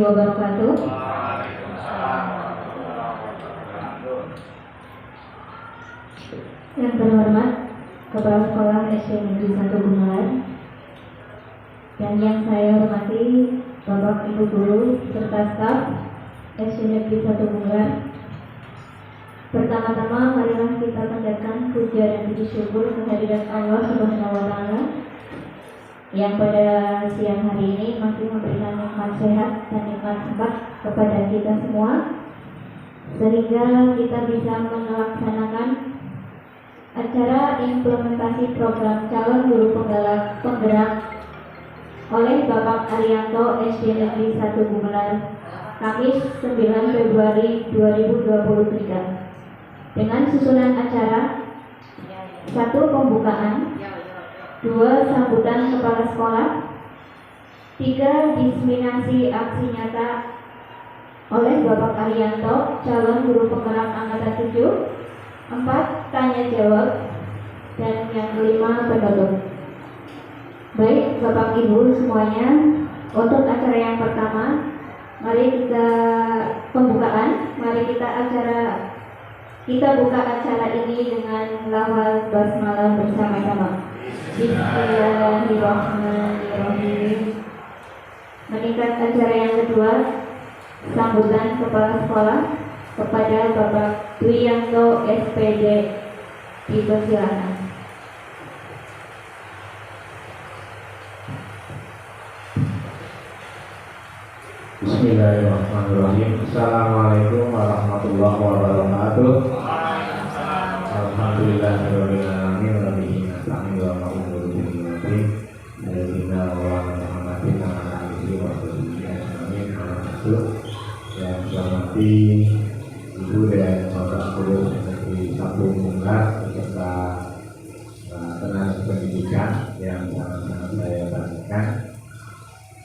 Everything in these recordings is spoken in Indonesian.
wabarakatuh. Yang terhormat Kepala Sekolah SD Negeri 1 Gumelar, dan yang saya hormati Bapak Ibu Guru serta staf SD Negeri 1 Gumelar. Pertama-tama marilah kita panjatkan puja dan puji syukur kehadirat Allah Subhanahu wa Ta'ala yang pada siang hari ini masih memberikan nikmat sehat dan nikmat sempat kepada kita semua, sehingga kita bisa melaksanakan acara implementasi program calon guru penggerak oleh Bapak Arianto SD Negeri 1 Gumelar, Kamis 9 Februari 2023. Dengan susunan acara: 1. Pembukaan, 2. Sambutan kepala sekolah, 3. Diseminasi aksi nyata oleh Bapak Arianto, calon guru penggerak angkatan 7, 4. Tanya jawab, dan yang kelima penutup. Baik Bapak Ibu semuanya, untuk acara yang pertama, mari kita pembukaan, kita buka acara ini dengan lafaz basmalah bersama-sama. Bismillahirrahmanirrahim. Meningkat acara yang kedua, sambutan kepala sekolah kepada Bapak Dwianto SPD. Dipersilakan. Bismillahirrahmanirrahim. Assalamualaikum warahmatullahi wabarakatuh. Alhamdulillahirabbil alamin wa bihi nasta'in wa na'udzu billahi min syarri anfusina. Yang saya hormati Ibu dan Bapak Guru Negeri 1 Gumelar beserta tenaga pendidikan yang sangat saya banggakan.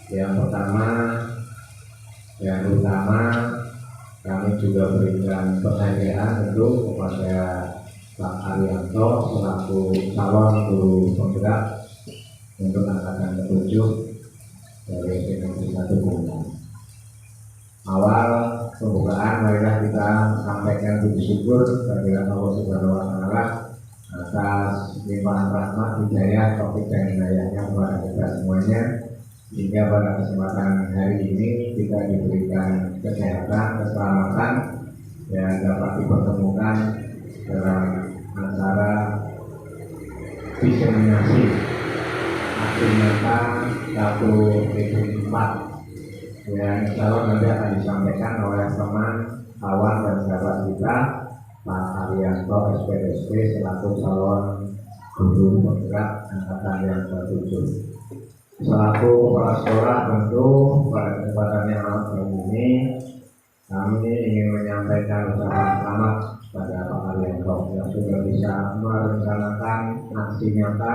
Yang pertama, yang utama, kami juga berikan penghargaan tentu kepada Pak Arianto selaku calon guru penggerak untuk angkatan ke-7 dari Negeri 1 Gumelar. Awal pembukaan, marilah kita sampaikan puji syukur kehadirat Allah Subhanahu wa Ta'ala atas limpahan rahmat, hidayah, taufik dan hidayahnya kepada kita semuanya, sehingga pada kesempatan hari ini kita diberikan kesehatan, keselamatan, dan dapat dipertemukan dalam acara diseminasi aksi nyata 1/4 yang insya Allah nanti akan disampaikan oleh teman, kawan, dan sahabat kita Pak Arianto SPD selaku calon guru penggerak angkatan yang ke-7. Selaku kepala sekolah, tentu pada kesempatan yang amat ini kami ingin menyampaikan ucapan selamat pada Pak Arianto yang sudah bisa merencanakan aksi nyata,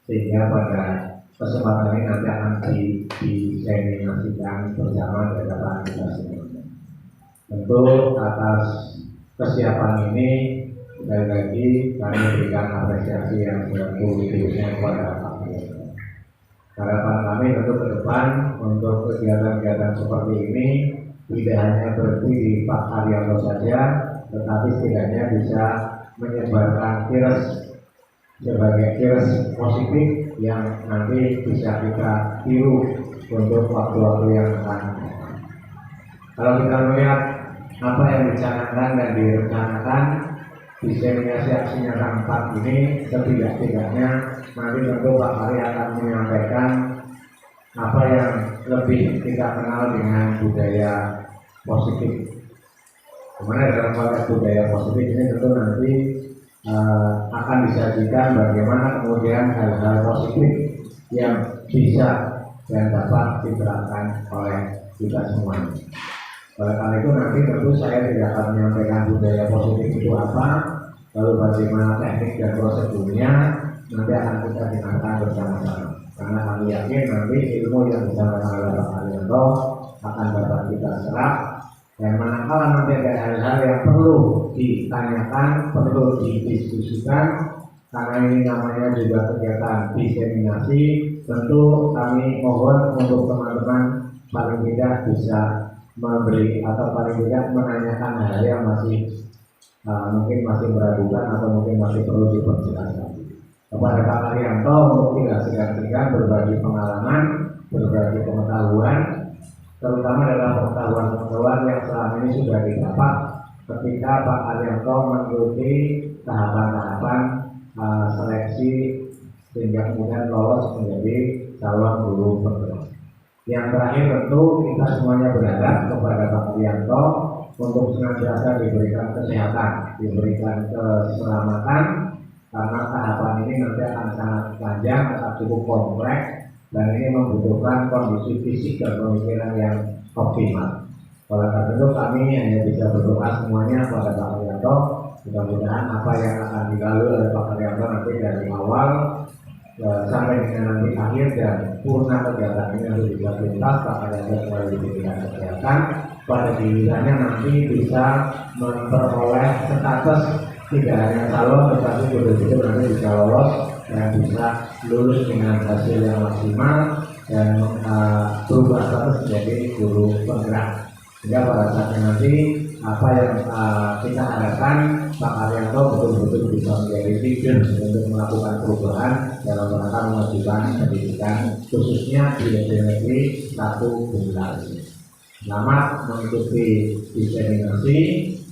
sehingga pada kesempatan ini nanti akan diseminasikan bersama di hadapan kita semua. Tentu atas kesiapan ini sekali lagi kami berikan apresiasi yang seluruh-luruhnya kepada Pak Arianto. Harapan kami tentu ke depan untuk kegiatan-kegiatan seperti ini tidak hanya berhenti di Pak Arianto saja, tetapi setidaknya bisa menyebarkan virus sebagai virus positif yang nanti bisa kita tiru untuk waktu-waktu yang akan datang. Kalau kita melihat apa yang dicanangkan dan direncanakan diseminasi aksi nyata 4 ini, setidak-tidaknya nanti tentu Pak Ari akan menyampaikan apa yang lebih kita kenal dengan budaya positif. Kemudian dalam konteks budaya positif ini tentu nanti akan disajikan bagaimana kemudian hal-hal positif yang bisa dan dapat diterapkan oleh kita semuanya. Oleh karena itu nanti tentu saya tidak akan menyampaikan budaya positif itu apa, lalu bagaimana teknik dan prosedurnya nanti akan kita dengarkan bersama-sama. Karena kami yakin nanti ilmu yang disampaikan oleh Pak Arianto akan dapat kita serap, dan manakala nanti ada hal-hal yang perlu ditanyakan, perlu didiskusikan, karena ini namanya juga kegiatan diseminasi, tentu kami mohon untuk teman-teman paling tidak bisa memberi atau paling tidak menanyakan hal yang masih mungkin masih meragukan atau mungkin masih perlu diperjelaskan. Kepada Pak Arianto untuk tidak segan-segan berbagi pengalaman, berbagi pengetahuan, terutama dalam pengetahuan yang selama ini sudah didapat ketika Pak Arianto mengikuti tahapan-tahapan seleksi sehingga kemudian lolos menjadi calon guru penggerak. Yang terakhir tentu kita semuanya berharap kepada Pak Arianto untuk senantiasa diberikan kesehatan, diberikan keselamatan, karena tahapan ini nanti akan sangat panjang, akan cukup kompleks, dan ini membutuhkan kondisi fisik dan pemikiran yang optimal. Oleh karena itu kami hanya bisa berdoa semuanya kepada Pak Arianto, mudah-mudahan apa yang akan dilalui oleh Pak Arianto nanti dari awal sampai dengan nanti akhir dan purna kegiatan ini nanti bisa tuntas. Pak Arianto mulai diberikan kesehatan, pada gilirannya nanti bisa memperoleh status tidak hanya calon tetapi betul-betul nanti bisa lolos dan bisa lulus dengan hasil yang maksimal dan berubah status menjadi guru penggerak. Sehingga pada saatnya nanti apa yang kita harapkan Pak Arianto betul-betul bisa menjadi leader untuk melakukan perubahan dalam rangka memajukan pendidikan khususnya di negeri 1 bulan. Selamat mengikuti diseminasi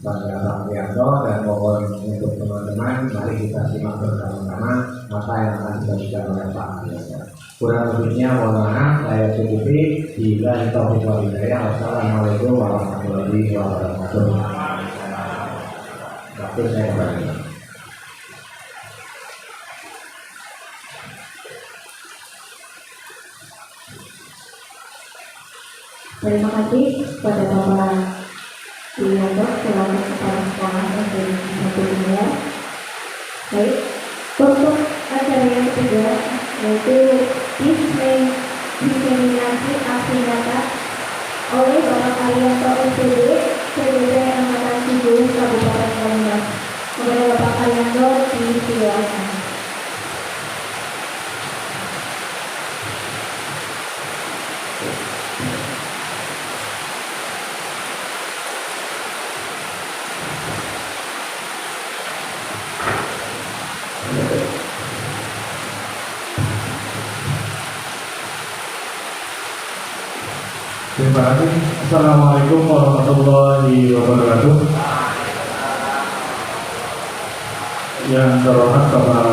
pada Pak Arianto dan mohon untuk teman-teman mari kita simak bersama-sama apa yang akan dibagikan oleh Pak Arianto. Kurang lebihnya mohon maaf, saya cukupi. Bila taufiq wal hidayah. Wassalamualaikum warahmatullahi wabarakatuh. Waktu saya kembali. Terima kasih kepada Bapak Arianto selaku Kepala Sekolah SD 1 Dunia. Baik, untuk acara yang ketiga yaitu diseminasi aksi nyata oleh Bapak Arianto SPD CDP Angkatan 7 Kabupaten Banyumas. Kepada Bapak Arianto disilakan. Terima kasih. Assalamualaikum warahmatullahi wabarakatuh. Yang terhormat Bapak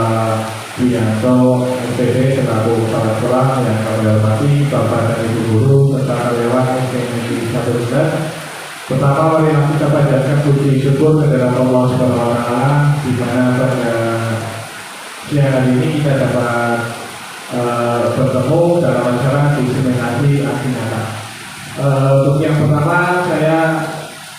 Arianto SPD selaku Kepala Sekolah yang kami hormati, Bapak dan Ibu Guru serta karyawan SD Negeri 1 Tegal. Pertama, mari kita panjatkan puji syukur kehadirat Allah Subhanahu wa Ta'ala, di mana pada siang hari ini kita dapat bertemu dalam acara diseminasi aksi nyata. Untuk yang pertama saya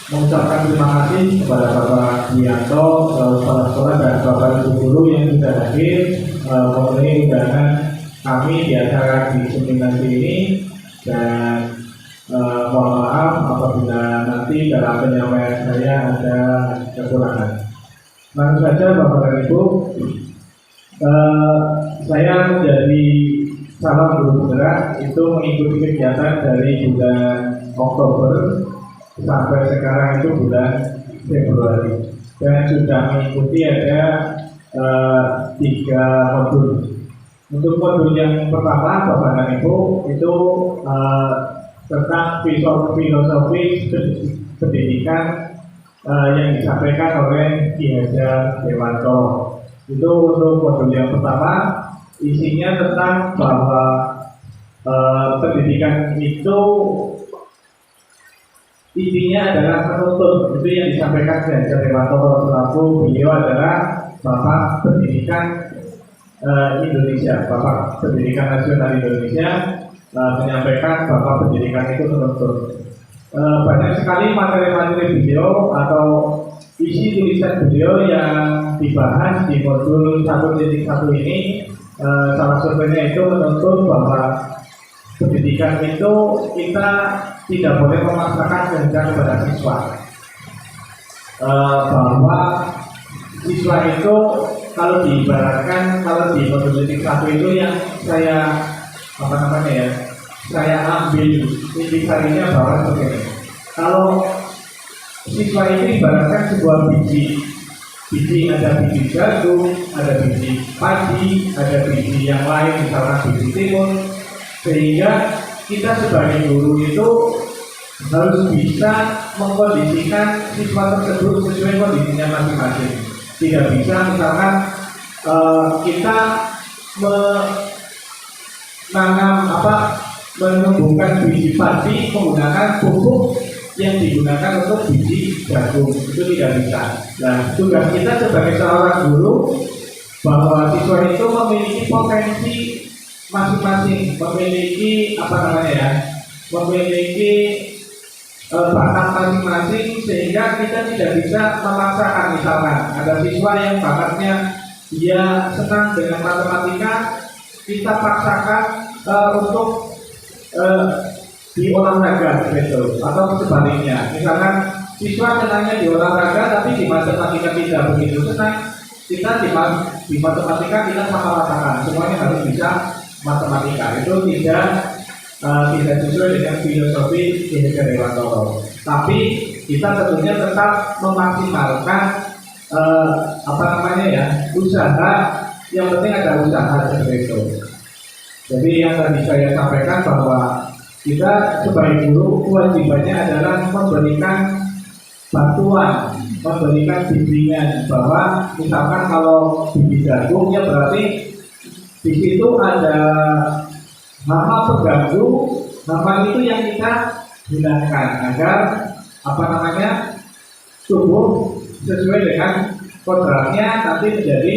mengucapkan terima kasih kepada Bapak Arianto, Kepala Sekolah dan Bapak Ibu Guru yang sudah hadir memenuhi undangan kami di acara diseminasi ini, dan mohon maaf apabila nanti dalam penyampaian saya ada kekurangan. Langsung saja Bapak dan Ibu, saya menjadi calon guru penggerak itu mengikuti kegiatan dari bulan Oktober sampai sekarang itu bulan Februari, dan sudah mengikuti ada 3 modul. Untuk modul yang pertama Bapak dan Ibu itu tentang filosofi pendidikan yang disampaikan oleh Ki Hajar Dewanto. Itu untuk modul yang pertama, isinya tentang bahwa pendidikan itu intinya adalah menuntut. Itu yang disampaikan Ki Hajar Dewanto selaku beliau adalah Bapak Pendidikan Indonesia, Bapak Pendidikan Nasional Indonesia, menyampaikan bahwa pendidikan itu menuntut. Banyak sekali materi-materi beliau atau isi tulisan beliau yang dibahas di modul 1.1 ini. Salah satunya itu menuntut bahwa pendidikan itu kita tidak boleh memaksakan kehendak kepada siswa. Bahwa siswa itu kalau diibaratkan, kalau di modul 1 itu yang saya saya ambil intisarinya bahwa seperti ini. Kalau siswa ini ibaratkan sebuah biji ada biji jagung, ada biji padi, ada biji yang lain, misalnya biji timun, sehingga kita sebagai guru itu harus bisa mengkondisikan siswa tersebut sesuai kondisinya masing-masing. Tidak bisa misalkan kita menumbuhkan biji padi menggunakan pupuk yang digunakan untuk biji jagung, itu tidak bisa. Nah, tugas kita sebagai seorang guru bahwa siswa itu memiliki potensi masing-masing, memiliki memiliki bakat masing-masing, sehingga kita tidak bisa memaksakan. Misalkan ada siswa yang bakatnya dia senang dengan matematika, kita paksakan untuk di olahraga gitu, atau sebaliknya. Misalkan siswa senangnya di olahraga tapi di matematika tidak begitu senang, kita di matematika kita sama ratakan, semuanya harus bisa matematika. Itu tidak sesuai dengan filosofi Ki Hajar Dewantoro. Tapi kita tentunya tetap memaksimalkan usaha. Yang penting ada usaha seperti itu. Jadi yang tadi saya sampaikan bahwa kita sebagai guru kewajibannya adalah memberikan bantuan, memberikan bimbingan, bahwa misalkan kalau biji jagung ya berarti di situ ada hama pengganggu, hama itu yang kita gunakan agar tumbuh sesuai dengan kodratnya, nanti menjadi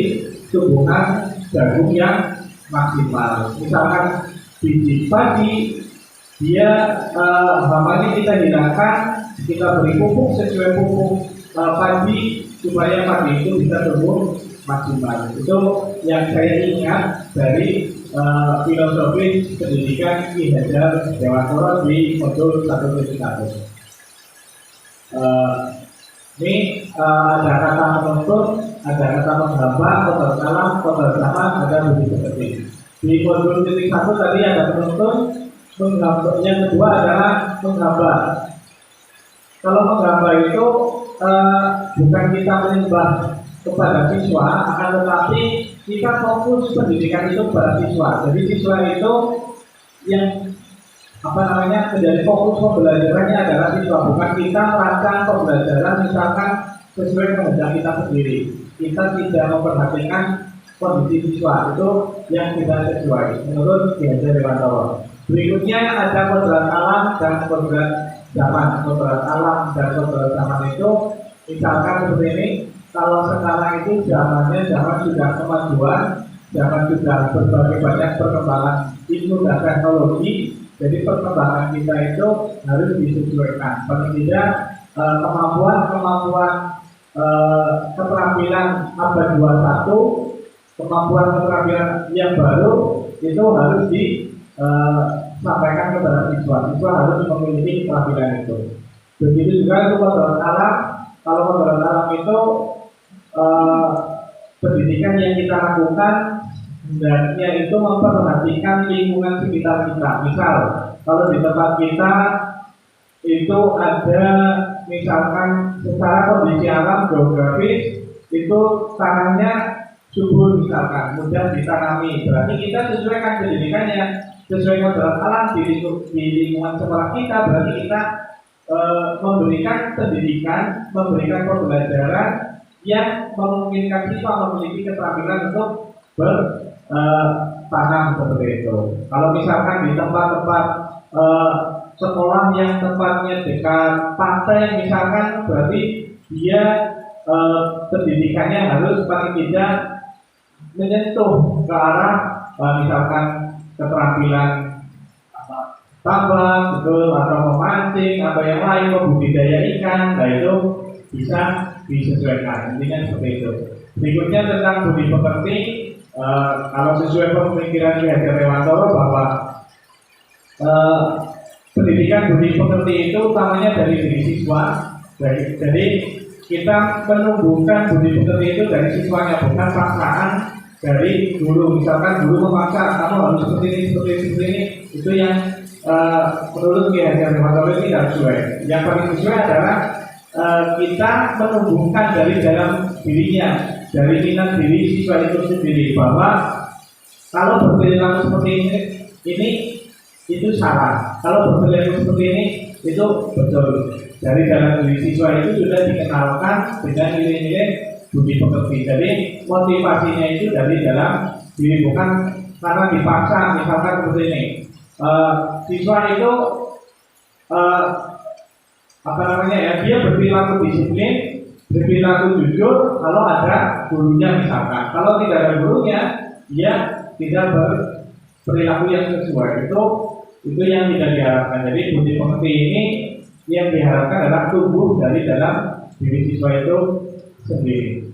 tumbuhan jagung yang maksimal. Misalkan biji padi, dia hamanya kita hilangkan, kita beri pupuk sesuai pupuk padi supaya padi itu bisa tumbuh maksimal. Itu yang saya ingat dari filosofi pendidikan Ki Hajar Dewantoro di modul 1.1. Ini ada kata menuntut, ada kata menggambar, kodrat alam, kodrat zaman, ada budi pekerti. Di modul 1 tadi ada menuntut, menggambar. Yang kedua adalah menggambar. Kalau menggambar itu bukan kita menyembah kepada siswa, akan tetapi kita fokus pendidikan itu kepada siswa. Jadi siswa itu yang menjadi fokus pembelajarannya adalah siswa, bukan kita merancang pembelajaran misalkan sesuai kehendak kita sendiri. Kita tidak memperhatikan kondisi siswa, itu yang tidak sesuai menurut Ki Hajar Dewantoro. Berikutnya ada kodrat alam dan kodrat zaman. Kodrat alam dan kodrat zaman itu misalkan seperti ini. Kalau sekarang itu zaman sudah kemajuan, zaman sudah berbagai banyak perkembangan ilmu dan teknologi. Jadi perkembangan kita itu harus disesuaikan. Paling tidak kemampuan keterampilan abad 21, kemampuan keterampilan yang baru itu harus disampaikan kepada siswa. Siswa harus memiliki keterampilan itu. Begitu juga untuk kodrat alam. Kalau kodrat alam itu pendidikan yang kita lakukan hendaknya itu memperhatikan lingkungan sekitar kita. Misal, kalau di tempat kita itu ada misalkan secara kondisi alam geografis itu tanahnya subur misalkan, mudah ditanami. Berarti kita sesuaikan pendidikannya, sesuai kodrat alam di lingkungan sekolah kita. Berarti kita memberikan pendidikan, memberikan pembelajaran yang memungkinkan siswa memiliki keterampilan untuk bertanam seperti itu. Kalau misalkan di tempat-tempat sekolah yang tempatnya dekat pantai misalkan, berarti dia pendidikannya harus paling tidak menyentuh ke arah misalkan keterampilan tambang, betul, atau memancing atau yang lain, membudidaya ikan. Nah itu bisa disesuaikan, intinya seperti itu. Berikutnya tentang budi pekerti, kalau sesuai pemikiran Ki Hajar Dewantoro bahwa pendidikan budi pekerti itu utamanya dari diri siswa. Jadi kita menumbuhkan budi pekerti itu dari siswanya, bukan paksaan dari guru. Misalkan guru memaksa kamu harus seperti ini, itu yang menurut Ki Hajar Dewantoro ini tidak sesuai. Yang paling sesuai adalah kita menumbuhkan dari dalam dirinya, dari minat diri siswa itu sendiri, bahwa kalau berperilaku seperti ini itu salah, kalau berperilaku seperti ini itu betul. Dari dalam diri siswa itu sudah dikenalkan dengan nilai-nilai budi pekerti. Jadi motivasinya itu dari dalam diri, bukan karena dipaksa. Misalkan seperti ini, siswa itu dia berperilaku disiplin, berperilaku jujur kalau ada gurunya misalkan. Kalau tidak ada gurunya, dia tidak berperilaku yang sesuai. Itu yang tidak diharapkan. Jadi budi pekerti ini yang diharapkan adalah tumbuh dari dalam diri siswa itu sendiri.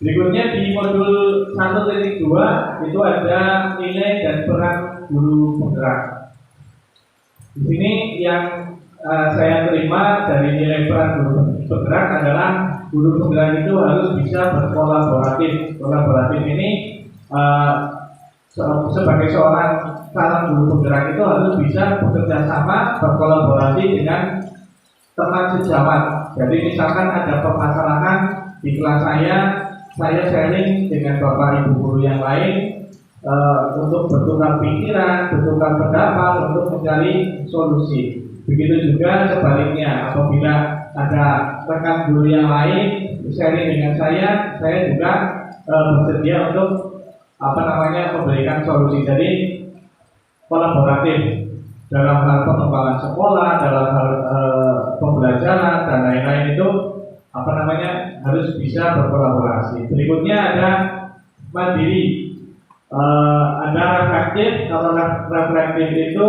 Berikutnya di modul 1.2 itu ada nilai dan peran guru penggerak. Di sini yang saya terima dari nilai peran guru penggerak adalah guru penggerak itu harus bisa berkolaboratif. Kolaboratif ini sebagai seorang calon guru penggerak itu harus bisa bekerja sama, berkolaborasi dengan teman sejawat. Jadi misalkan ada permasalahan di kelas saya sharing dengan bapak ibu guru yang lain untuk bertukar pikiran, bertukar pendapat untuk mencari solusi. Begitu juga sebaliknya, apabila ada rekan guru yang lain sharing dengan saya juga bersedia untuk memberikan solusi. Jadi kolaboratif dalam hal pengembangan sekolah, dalam hal pembelajaran dan lain-lain itu harus bisa berkolaborasi. Berikutnya ada mandiri, ada reflektif. Kalau reflektif itu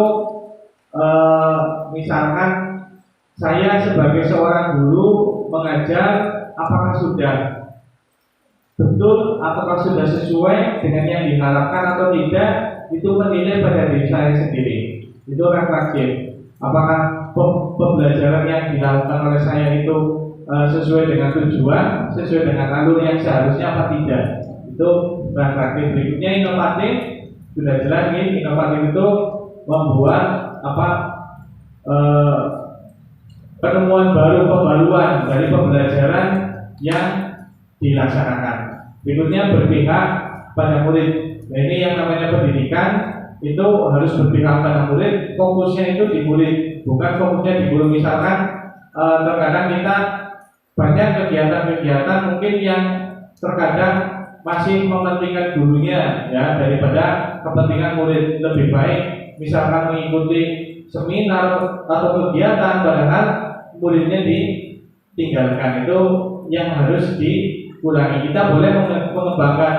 misalkan saya sebagai seorang guru mengajar, apakah sudah betul, apakah sudah sesuai dengan yang diharapkan atau tidak, itu menilai pada diri saya sendiri. Itu reflektif. Apakah pembelajaran yang dilakukan oleh saya itu sesuai dengan tujuan, sesuai dengan alur yang seharusnya apa tidak. Itu reflektif. Berikutnya inovatif. Sudah jelas nih, inovatif itu membuat penemuan baru, pembaruan dari pembelajaran yang dilaksanakan. Berikutnya berpihak pada murid. Nah, ini yang namanya pendidikan itu harus berpihak pada murid. Fokusnya itu di murid, bukan fokusnya di guru. Misalkan terkadang kita banyak kegiatan-kegiatan mungkin yang terkadang masih mementingkan gurunya ya daripada kepentingan murid. Lebih baik misalkan mengikuti seminar atau kegiatan padahal muridnya ditinggalkan. Itu yang harus dikurangi. Kita boleh mengembangkan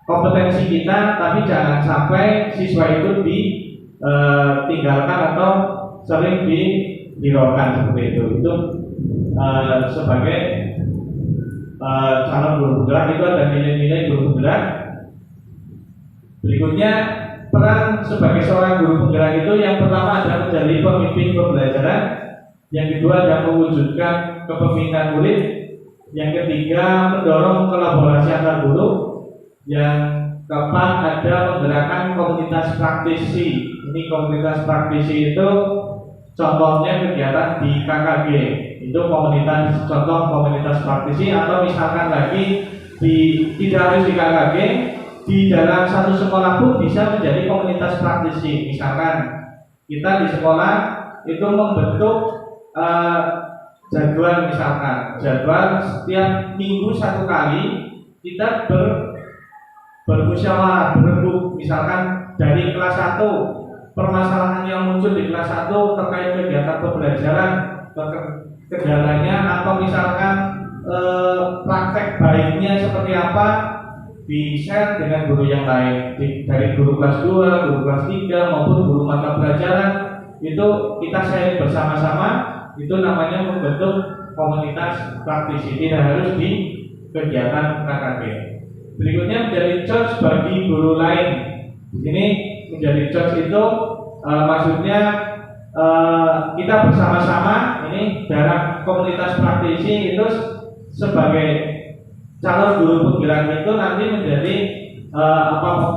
kompetensi kita, tapi jangan sampai siswa itu ditinggalkan atau sering dihiraukan seperti itu. Itu sebagai calon guru penggerak itu ada nilai-nilai guru penggerak. Berikutnya peran sebagai seorang guru penggerak itu yang pertama adalah menjadi pemimpin pembelajaran, yang kedua adalah mewujudkan kepemimpinan murid, yang ketiga mendorong kolaborasi antar guru, yang keempat ada menggerakkan komunitas praktisi. Ini komunitas praktisi itu contohnya kegiatan di KKG, itu contoh komunitas praktisi. Atau misalkan lagi tidak harus di KKG, di dalam satu sekolah pun bisa menjadi komunitas praktisi. Misalkan kita di sekolah itu membentuk jadwal, misalkan jadwal setiap minggu satu kali kita bermusyawarah, berembuk. Misalkan dari kelas 1, permasalahan yang muncul di kelas 1 terkait kegiatan pembelajaran, kendalanya, atau misalkan praktek baiknya seperti apa, di-share dengan guru yang lain, dari guru kelas 2, guru kelas 3 maupun guru mata pelajaran. Itu kita share bersama-sama. Itu namanya membentuk komunitas praktisi, tidak harus di kegiatan KKB. Berikutnya menjadi coach bagi guru lain. Di sini menjadi coach itu maksudnya kita bersama-sama ini dalam komunitas praktisi itu sebagai calon guru penggerak itu nanti menjadi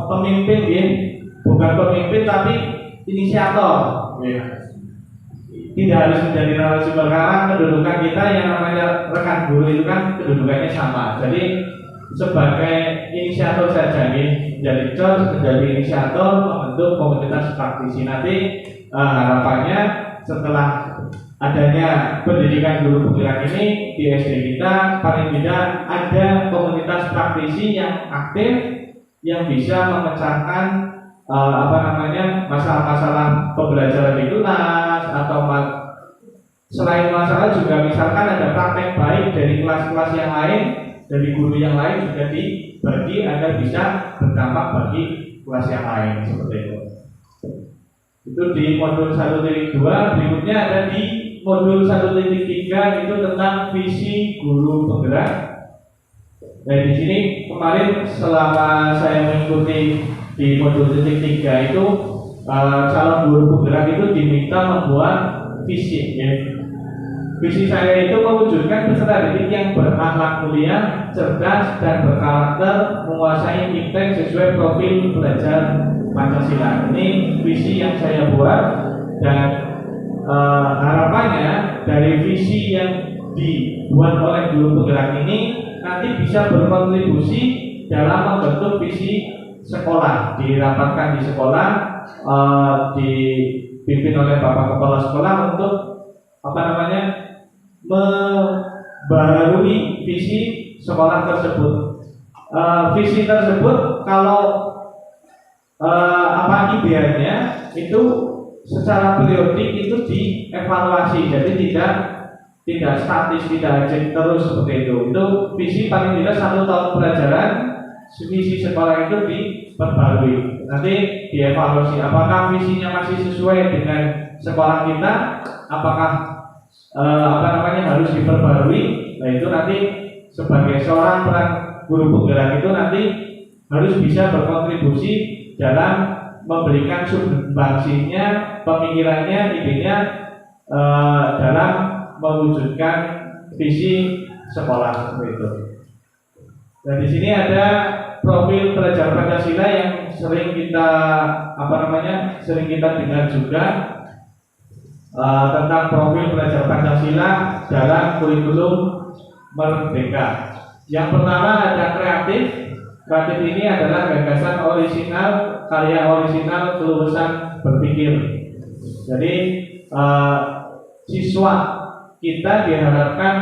pemimpin ya, bukan pemimpin tapi inisiator ya. Tidak harus menjadi narasumber karena kedudukan kita yang namanya rekan guru itu kan kedudukannya sama. Jadi sebagai inisiator saja nih, menjadi inisiator membentuk komunitas praktisi. Nanti harapannya setelah adanya pendidikan guru penggerak ini di SD kita, paling tidak ada komunitas praktisi yang aktif yang bisa memecahkan masalah-masalah pembelajaran di kelas atau selain masalah juga misalkan ada praktek baik dari kelas-kelas yang lain, dari guru yang lain juga dibagi agar bisa berdampak bagi kelas yang lain seperti itu. Itu di modul 1.2. Berikutnya ada di modul 1.3 itu tentang visi guru penggerak. Nah di sini kemarin selama saya mengikuti di modul 3 itu calon guru penggerak itu diminta membuat visi ya. Visi saya itu mewujudkan peserta didik yang berakhlak mulia, cerdas dan berkarakter, menguasai IPTEK sesuai profil belajar Pancasila. Ini visi yang saya buat dan harapannya dari visi yang dibuat oleh guru penggerak ini nanti bisa berkontribusi dalam membentuk visi sekolah, dirapatkan di sekolah, dipimpin oleh Bapak Kepala Sekolah untuk membarui visi sekolah tersebut. Visi tersebut kalau idealnya itu secara periodik itu dievaluasi, jadi tidak statis, tidak terus seperti itu. Itu visi paling tidak 1 tahun pelajaran visi sekolah itu diperbarui. Nanti dievaluasi apakah visinya masih sesuai dengan sekolah kita, apakah harus diperbarui. Nah itu nanti sebagai seorang peran guru penggerak itu nanti harus bisa berkontribusi dalam memberikan sumbangsinya, pemikirannya, idenya dalam mewujudkan visi sekolah seperti itu. Dan di sini ada profil pelajar Pancasila yang sering kita dengar juga tentang profil pelajar Pancasila dalam kurikulum Merdeka. Yang pertama ada kreatif. Kreatif ini adalah gagasan orisinal, karya orisinal, kelulusan berpikir. Jadi siswa kita diharapkan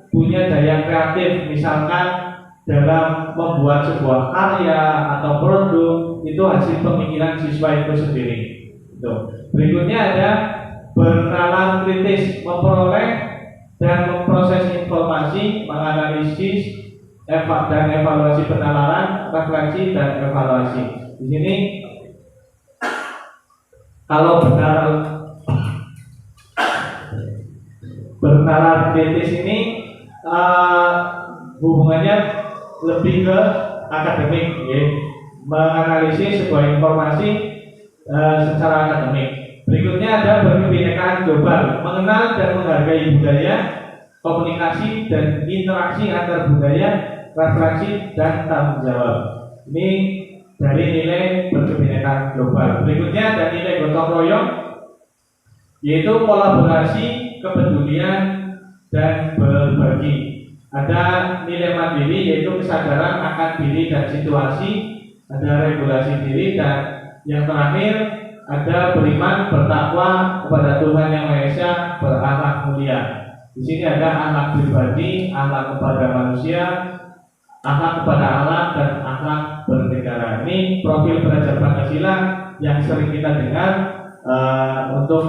punya daya kreatif, misalkan dalam membuat sebuah karya atau produk itu hasil pemikiran siswa itu sendiri. Berikutnya ada bernalar kritis, memperoleh dan memproses informasi, menganalisis dan evaluasi penalaran, refleksi dan evaluasi. Di sini kalau bernalar kritis ini hubungannya lebih ke akademik, ya. Menganalisis sebuah informasi secara akademik. Berikutnya ada berkebinekaan global, mengenal dan menghargai budaya, komunikasi dan interaksi antar budaya, refleksi dan tanggung jawab. Ini dari nilai berkebinekaan global. Berikutnya ada nilai gotong royong, yaitu kolaborasi, kepedulian dan berbagi. Ada nilai mandiri, yaitu kesadaran akan diri dan situasi, ada regulasi diri, dan yang terakhir ada beriman, bertakwa kepada Tuhan Yang Maha Esa, berakhlak mulia. Di sini ada akhlak pribadi, akhlak kepada manusia, akhlak kepada Allah, dan akhlak bernegara. Ini profil pelajar Pancasila yang sering kita dengar untuk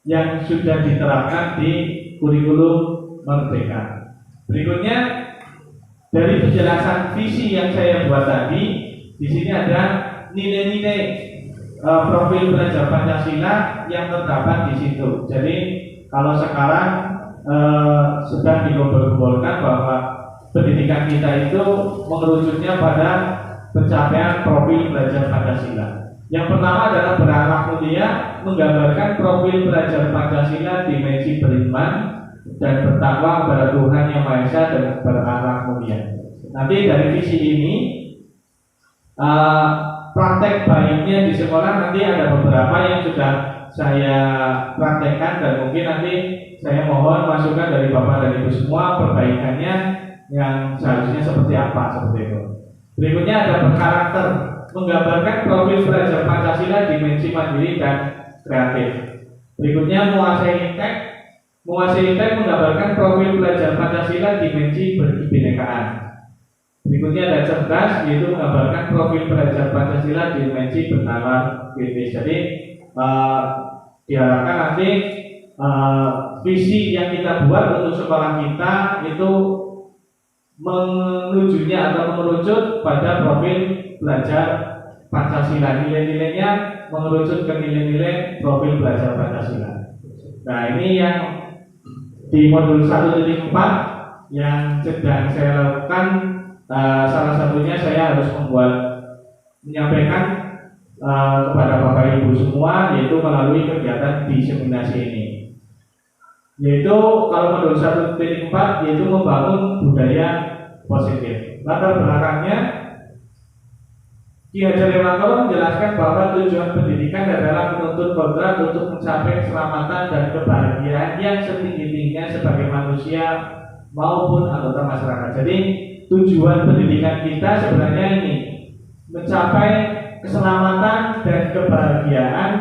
yang sudah diterapkan di kurikulum Merdeka. Berikutnya dari penjelasan visi yang saya buat tadi, di sini ada nilai-nilai profil pelajar Pancasila yang terdapat di situ. Jadi kalau sekarang sedang digobol-gobolkan bahwa pendidikan kita itu mengerucutnya pada pencapaian profil pelajar Pancasila. Yang pertama adalah berakhlak mulia, menggambarkan profil pelajar Pancasila dimensi beriman dan bertakwa kepada Tuhan Yang Maha Esa dan berakhlak mulia. Nanti dari visi ini praktek baiknya di sekolah nanti ada beberapa yang sudah saya praktekkan dan mungkin nanti saya mohon masukan dari Bapak dan Ibu semua perbaikannya yang seharusnya seperti apa seperti itu. Berikutnya ada berkarakter, menggambarkan profil belajar Pancasila dimensi mandiri dan kreatif. Berikutnya menguasai teks, menggambarkan profil belajar Pancasila dimensi berkebinekaan. Berikutnya ada cerdas, yaitu menggambarkan profil belajar Pancasila dimensi bernalar kritis. Jadi diharapkan nanti visi yang kita buat untuk sekolah kita itu menujunya atau mengerucut pada profil belajar Pancasila, nilai-nilainya mengerucut ke nilai-nilai profil belajar Pancasila. Nah, ini yang di modul 1.4 yang sedang saya lakukan. Salah satunya saya harus menyampaikan kepada Bapak Ibu semua, yaitu melalui kegiatan diseminasi ini. Yaitu kalau modul 1.4 yaitu membangun budaya positif. Latar belakangnya Ki Hajar Dewantara menjelaskan bahwa tujuan pendidikan adalah menuntut kodrat untuk mencapai keselamatan dan kebahagiaan yang setinggi-tingginya sebagai manusia maupun anggota masyarakat. Jadi tujuan pendidikan kita sebenarnya ini mencapai keselamatan dan kebahagiaan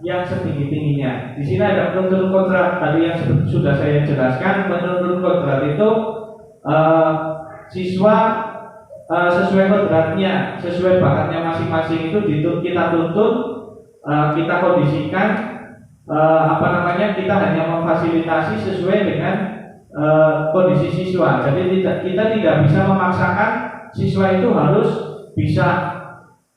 yang setinggi-tingginya. Di sini ada penuntut kodrat tadi yang sudah saya jelaskan. Penuntut kodrat itu siswa sesuai kodratnya, sesuai bakatnya masing-masing itu kita tuntut, kita kondisikan, kita hanya memfasilitasi sesuai dengan kondisi siswa. Jadi kita tidak bisa memaksakan siswa itu harus bisa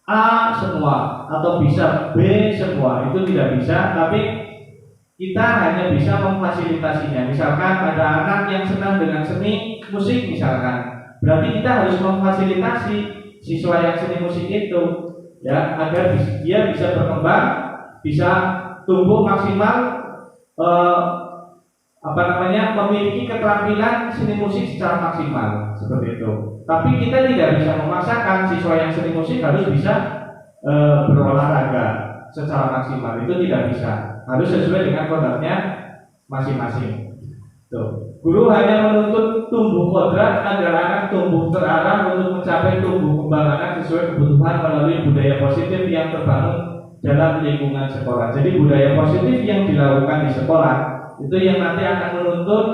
A semua atau bisa B semua, itu tidak bisa. Tapi kita hanya bisa memfasilitasinya. Misalkan ada anak yang senang dengan seni musik misalkan, berarti kita harus memfasilitasi siswa yang seni musik itu, ya, agar dia bisa berkembang, bisa tumbuh maksimal, memiliki keterampilan seni musik secara maksimal seperti itu. Tapi kita tidak bisa memaksakan siswa yang seni musik harus bisa berolahraga secara maksimal, itu tidak bisa. Harus sesuai dengan kodratnya masing-masing. Tuh. Guru hanya menuntut tumbuh kodrat agar anak tumbuh terarah untuk mencapai tumbuh kembang anak sesuai kebutuhan melalui budaya positif yang terbangun dalam lingkungan sekolah. Jadi budaya positif yang dilakukan di sekolah itu yang nanti akan menuntut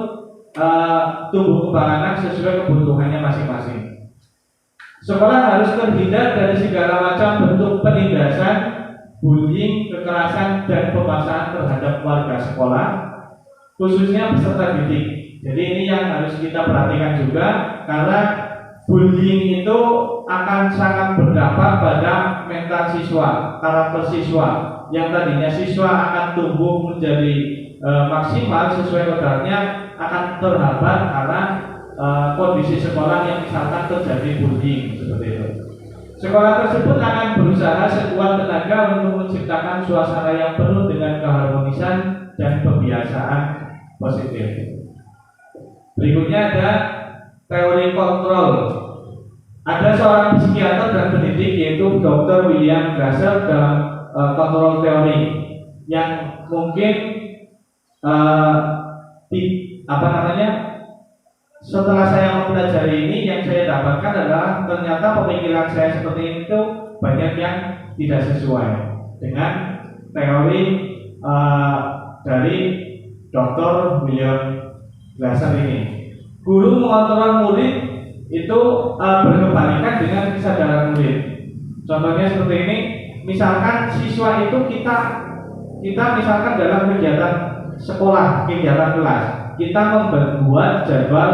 tumbuh kembang anak sesuai kebutuhannya masing-masing. Sekolah harus terhindar dari segala macam bentuk penindasan, bullying, kekerasan, dan pemaksaan terhadap warga sekolah, khususnya peserta didik. Jadi ini yang harus kita perhatikan juga, karena bullying itu akan sangat berdampak pada mental siswa, karakter siswa. Yang tadinya siswa akan tumbuh menjadi maksimal sesuai kodratnya akan terhambat karena kondisi sekolah yang misalkan terjadi bullying seperti itu. Sekolah tersebut akan berusaha sekuat tenaga untuk menciptakan suasana yang penuh dengan keharmonisan dan kebiasaan positif. Berikutnya ada teori kontrol. Ada seorang psikiater dan pendidik yaitu Dr. William Glasser dalam kontrol teori yang mungkin setelah saya mempelajari ini, yang saya dapatkan adalah ternyata pemikiran saya seperti ini itu banyak yang tidak sesuai dengan teori dari Dr. William Glasser ini. Guru mengontrol murid itu berkebalikan dengan kesadaran murid. Contohnya seperti ini, misalkan siswa itu kita misalkan dalam kegiatan sekolah, kegiatan kelas, kita membuat jadwal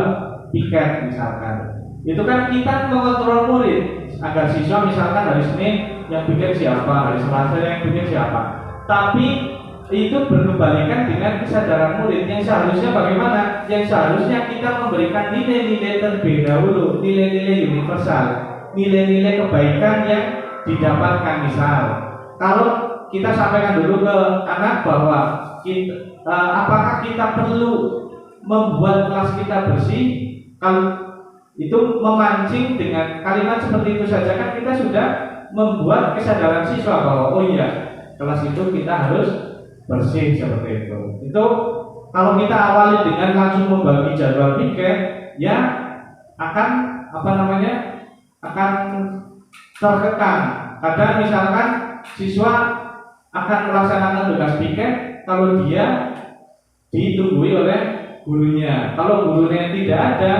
piket misalkan. Itu kan kita mengontrol murid agar siswa misalkan hari Senin yang piket siapa, hari Selasa yang piket siapa. Tapi itu berkebalikan dengan kesadaran murid yang seharusnya bagaimana? Yang seharusnya kita memberikan nilai-nilai terlebih dahulu, nilai-nilai universal, nilai-nilai kebaikan yang didapatkan. Misal, kalau kita sampaikan dulu ke anak bahwa apakah kita perlu membuat kelas kita bersih? Itu memancing dengan kalimat seperti itu saja kan kita sudah membuat kesadaran siswa bahwa oh iya, kelas itu kita harus bersih seperti itu. Itu kalau kita awali dengan langsung membagi jadwal piket, ya akan akan terkekang. Kadang misalkan siswa akan melaksanakan tugas piket kalau dia ditungguin oleh gurunya. Kalau gurunya tidak ada,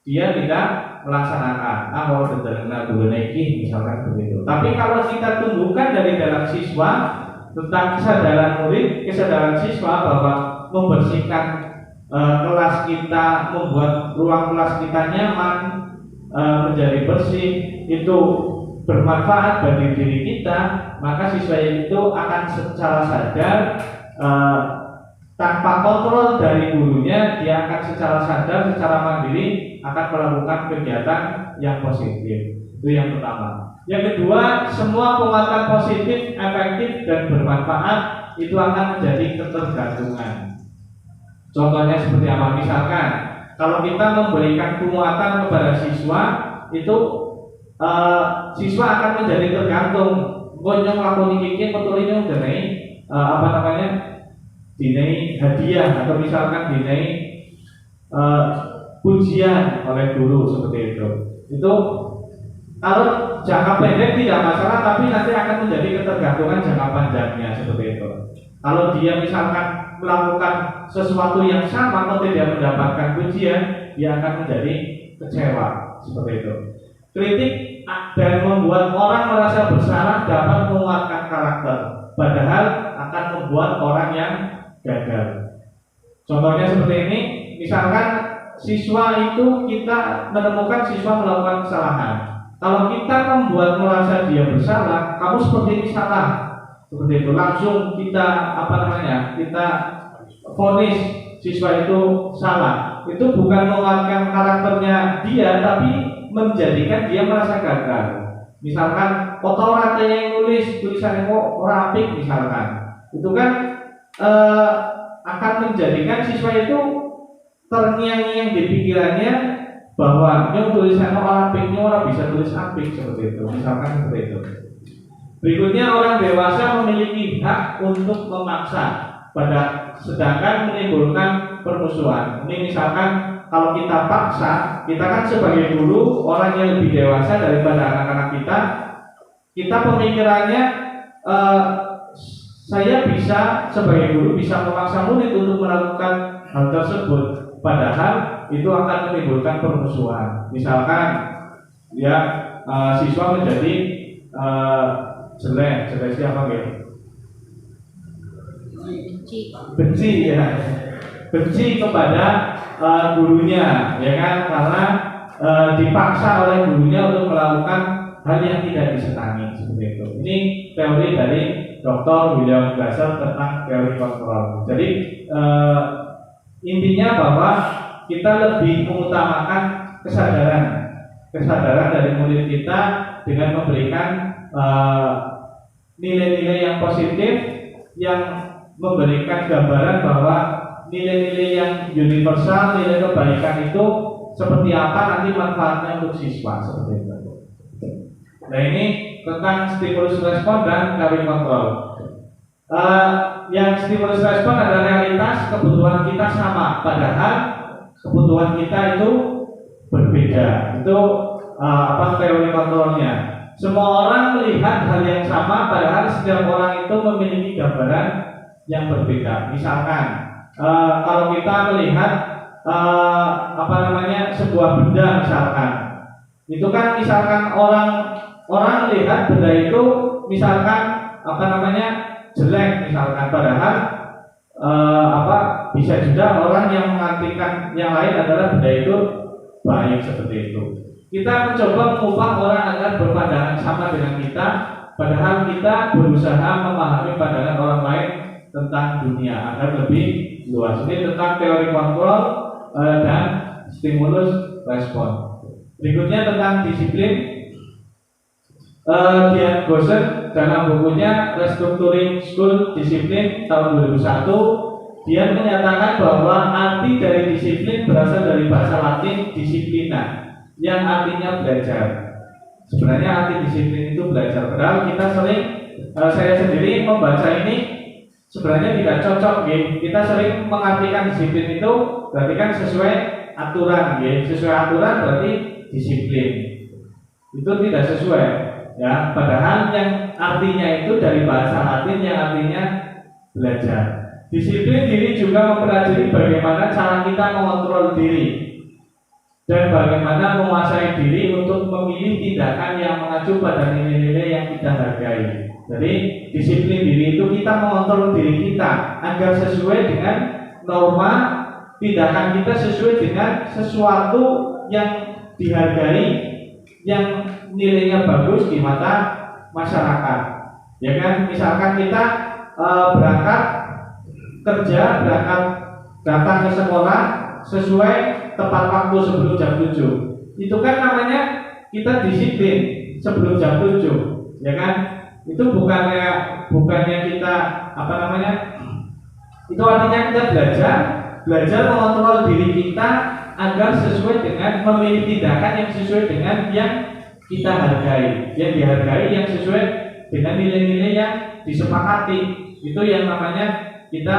dia tidak melaksanakan. Mau dengar gurunya iki misalkan begitu. Tapi kalau kita tumbuhkan dari dalam siswa tentang kesadaran murid, kesadaran siswa bahwa membersihkan kelas kita, membuat ruang kelas kita nyaman, menjadi bersih, itu bermanfaat bagi diri kita, maka siswa itu akan secara sadar tanpa kontrol dari gurunya, dia akan secara sadar, secara mandiri akan melakukan kegiatan yang positif. Itu yang pertama. Yang kedua, semua penguatan positif, efektif dan bermanfaat itu akan menjadi ketergantungan. Contohnya seperti apa? Misalkan kalau kita memberikan penguatan kepada siswa, itu siswa akan menjadi tergantung. Konyong lakoni kiki betul ini mengenai dinai hadiah atau misalkan dinai pujian oleh guru seperti itu. Itu kalau jangka pendek tidak masalah, tapi nanti akan menjadi ketergantungan jangka panjangnya seperti itu. Kalau dia misalkan melakukan sesuatu yang sama atau tidak mendapatkan pujian, dia akan menjadi kecewa seperti itu. Kritik dan membuat orang merasa bersalah dapat menguatkan karakter, padahal akan membuat orang yang gagal. Contohnya seperti ini, misalkan siswa itu kita menemukan siswa melakukan kesalahan. Kalau kita membuat merasa dia bersalah, kamu seperti ini salah, seperti itu, langsung kita kita vonis siswa itu salah. Itu bukan menguatkan karakternya dia, tapi menjadikan dia merasa gagal. Misalkan kotoran yang nulis tulisannya kok rapik misalkan, itu kan akan menjadikan siswa itu terngiang-ngiang di pikirannya bahwa yang tulisannya rapiknya orang bisa tulis apik seperti itu, misalkan seperti itu. Berikutnya, orang dewasa memiliki hak untuk memaksa, sedangkan menimbulkan permusuhan. Ini misalkan kalau kita paksa, kita kan sebagai guru, orang yang lebih dewasa daripada anak-anak kita pemikirannya saya bisa sebagai guru bisa memaksa murid untuk melakukan hal tersebut, padahal itu akan menimbulkan permusuhan. Misalkan siswa menjadi jelek siapa gitu? Benci kepada gurunya, ya kan? Karena dipaksa oleh gurunya untuk melakukan hal yang tidak disenangi seperti itu. Ini teori dari Dr. William Glasser tentang teori kontrol. Jadi intinya bahwa kita lebih mengutamakan kesadaran dari murid kita dengan memberikan nilai-nilai yang positif, yang memberikan gambaran bahwa nilai-nilai yang universal, nilai kebaikan itu seperti apa nanti manfaatnya untuk siswa seperti itu. Nah, ini tentang stimulus respon dan carry control. Yang stimulus respon adalah realitas kebutuhan kita sama, padahal kebutuhan kita itu berbeda. Itu teori kontrolnya. Semua orang melihat hal yang sama, padahal setiap orang itu memiliki gambaran yang berbeda. Misalkan kalau kita melihat sebuah benda misalkan, itu kan misalkan orang melihat benda itu misalkan jelek misalkan, padahal bisa juga orang yang mengartikan yang lain adalah benda itu baik seperti itu. Kita mencoba mengubah orang agar berpandangan sama dengan kita, padahal kita berusaha memahami pandangan orang lain tentang dunia agar lebih luas. Ini tentang teori kontrol dan stimulus respon. Berikutnya tentang disiplin. Dian Gosen dalam bukunya Restructuring School Discipline tahun 2001 dia menyatakan bahwa arti dari disiplin berasal dari bahasa Latin disiplina, yang artinya belajar. Sebenarnya arti disiplin itu belajar. Padahal kita sering, saya sendiri membaca ini sebenarnya tidak cocok, gitu. Kita sering mengartikan disiplin itu berarti kan sesuai aturan, gitu. Sesuai aturan berarti disiplin. Itu tidak sesuai, ya. Padahal yang artinya itu dari bahasa Latin yang artinya belajar. Disiplin diri juga mempelajari bagaimana cara kita mengontrol diri dan bagaimana menguasai diri untuk memilih tindakan yang mengacu pada nilai-nilai yang kita hargai. Jadi disiplin diri itu kita mengontrol diri kita agar sesuai dengan norma, tindakan kita sesuai dengan sesuatu yang dihargai, yang nilainya bagus di mata masyarakat. Ya kan, misalkan kita berangkat kerja, berangkat datang ke sekolah sesuai tepat waktu sebelum jam 7. Itu kan namanya kita disiplin sebelum jam 7, ya kan? Itu bukannya kita apa namanya? Itu artinya kita belajar mengontrol diri kita agar sesuai dengan memilih tindakan yang sesuai dengan yang kita hargai, yang dihargai, yang sesuai dengan nilai-nilai yang disepakati. Itu yang namanya kita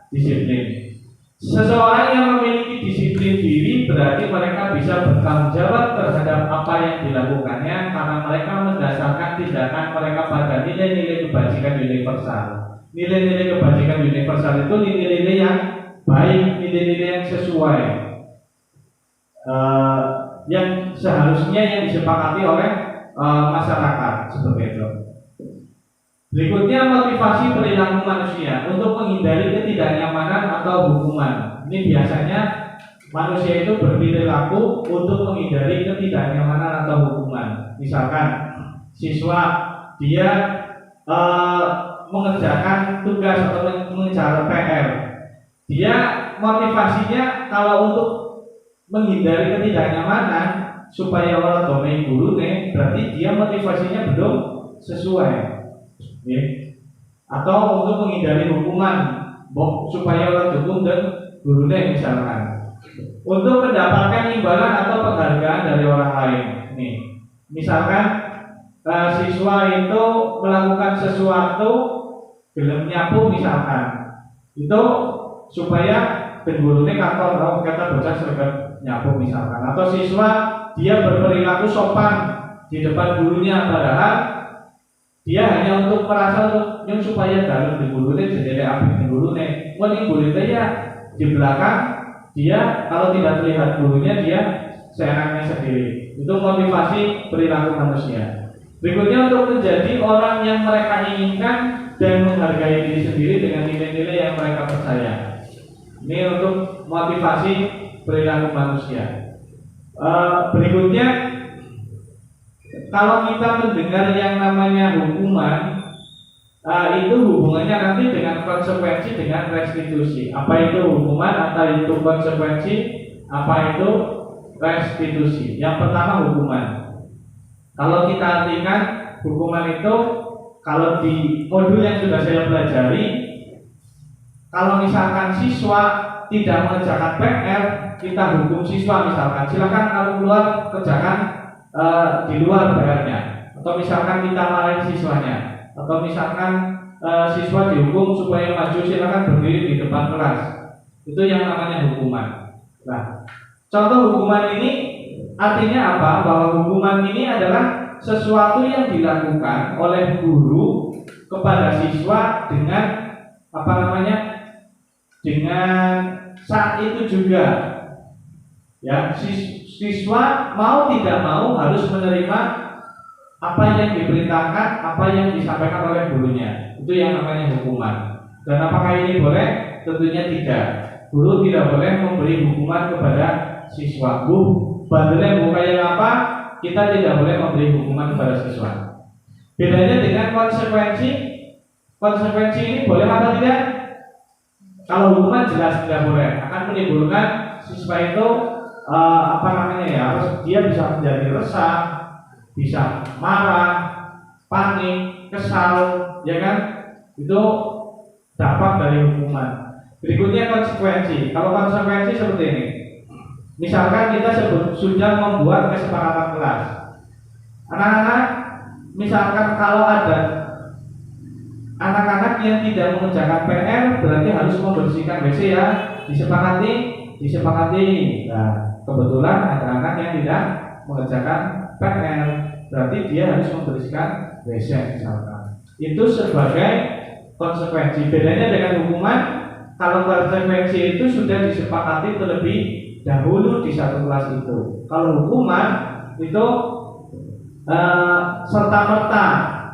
disiplin. Seseorang yang memiliki disiplin diri berarti mereka bisa bertanggung jawab terhadap apa yang dilakukannya karena mereka mendasarkan tindakan mereka pada nilai-nilai kebajikan universal. Nilai-nilai kebajikan universal itu nilai-nilai yang baik, nilai-nilai yang sesuai, yang seharusnya yang disepakati oleh masyarakat, seperti itu. Berikutnya, motivasi perilaku manusia untuk menghindari ketidaknyamanan atau hukuman. Ini biasanya manusia itu berperilaku untuk menghindari ketidaknyamanan atau hukuman. Misalkan siswa dia mengerjakan tugas atau mengejar PR, dia motivasinya kalau untuk menghindari ketidaknyamanan supaya orang domai guru nih, berarti dia motivasinya belum sesuai. Atau untuk menghindari hukuman supaya orang hukum dan gurunya misalkan untuk mendapatkan imbalan atau penghargaan dari orang lain. Nih, misalkan siswa itu melakukan sesuatu gelem nyapu misalkan, itu supaya gurunya kantor kata bocah sergat nyapu misalkan, atau siswa dia berperilaku sopan di depan gurunya padahal dia hanya untuk merasa yang supaya dalam di gurunya jadi abdi di gurunya. Mending gurunya ya di belakang dia kalau tidak terlihat gurunya dia seenaknya sendiri. Itu motivasi perilaku manusia. Berikutnya untuk menjadi orang yang mereka inginkan dan menghargai diri sendiri dengan nilai-nilai yang mereka percaya. Ini untuk motivasi perilaku manusia. Berikutnya, kalau kita mendengar yang namanya hukuman, itu hubungannya nanti dengan konsekuensi, dengan restitusi. Apa itu hukuman, apa itu konsekuensi, apa itu restitusi. Yang pertama hukuman. Kalau kita artikan hukuman itu, kalau di modul yang sudah saya pelajari, kalau misalkan siswa tidak mengerjakan PR, kita hukum siswa misalkan, silakan kalau keluar kerjakan di luar PR-nya, atau misalkan kita marahin siswanya, atau misalkan siswa dihukum supaya maju, silakan berdiri di depan kelas. Itu yang namanya hukuman. Nah, contoh hukuman ini artinya apa? Bahwa hukuman ini adalah sesuatu yang dilakukan oleh guru kepada siswa dengan apa namanya? Dengan saat itu juga, ya, siswa mau tidak mau harus menerima apa yang diperintahkan, apa yang disampaikan oleh gurunya. Itu yang namanya hukuman. Dan apakah ini boleh? Tentunya tidak. Guru tidak boleh memberi hukuman kepada siswa. Bandelnya bukan yang apa? Kita tidak boleh memberi hukuman kepada siswa. Bedanya dengan konsekuensi. Konsekuensi ini boleh atau tidak? Kalau hukuman jelas tidak boleh, akan menimbulkan siswa itu apa namanya ya, dia bisa menjadi resah, bisa marah, panik, kesal, ya kan? Itu dampak dari hukuman. Berikutnya konsekuensi. Kalau konsekuensi seperti ini. Misalkan kita sudah membuat kesepakatan kelas. Anak-anak, misalkan kalau ada anak-anak yang tidak mengerjakan PR, berarti harus membersihkan WC ya. Disepakati. Nah, kebetulan ada anak yang tidak mengerjakan PR, berarti dia harus membersihkan WC misalkan. Itu sebagai konsekuensi. Bedanya dengan hukuman, kalau konsekuensi itu sudah disepakati terlebih dahulu di satu kelas itu. Kalau hukuman itu serta-merta,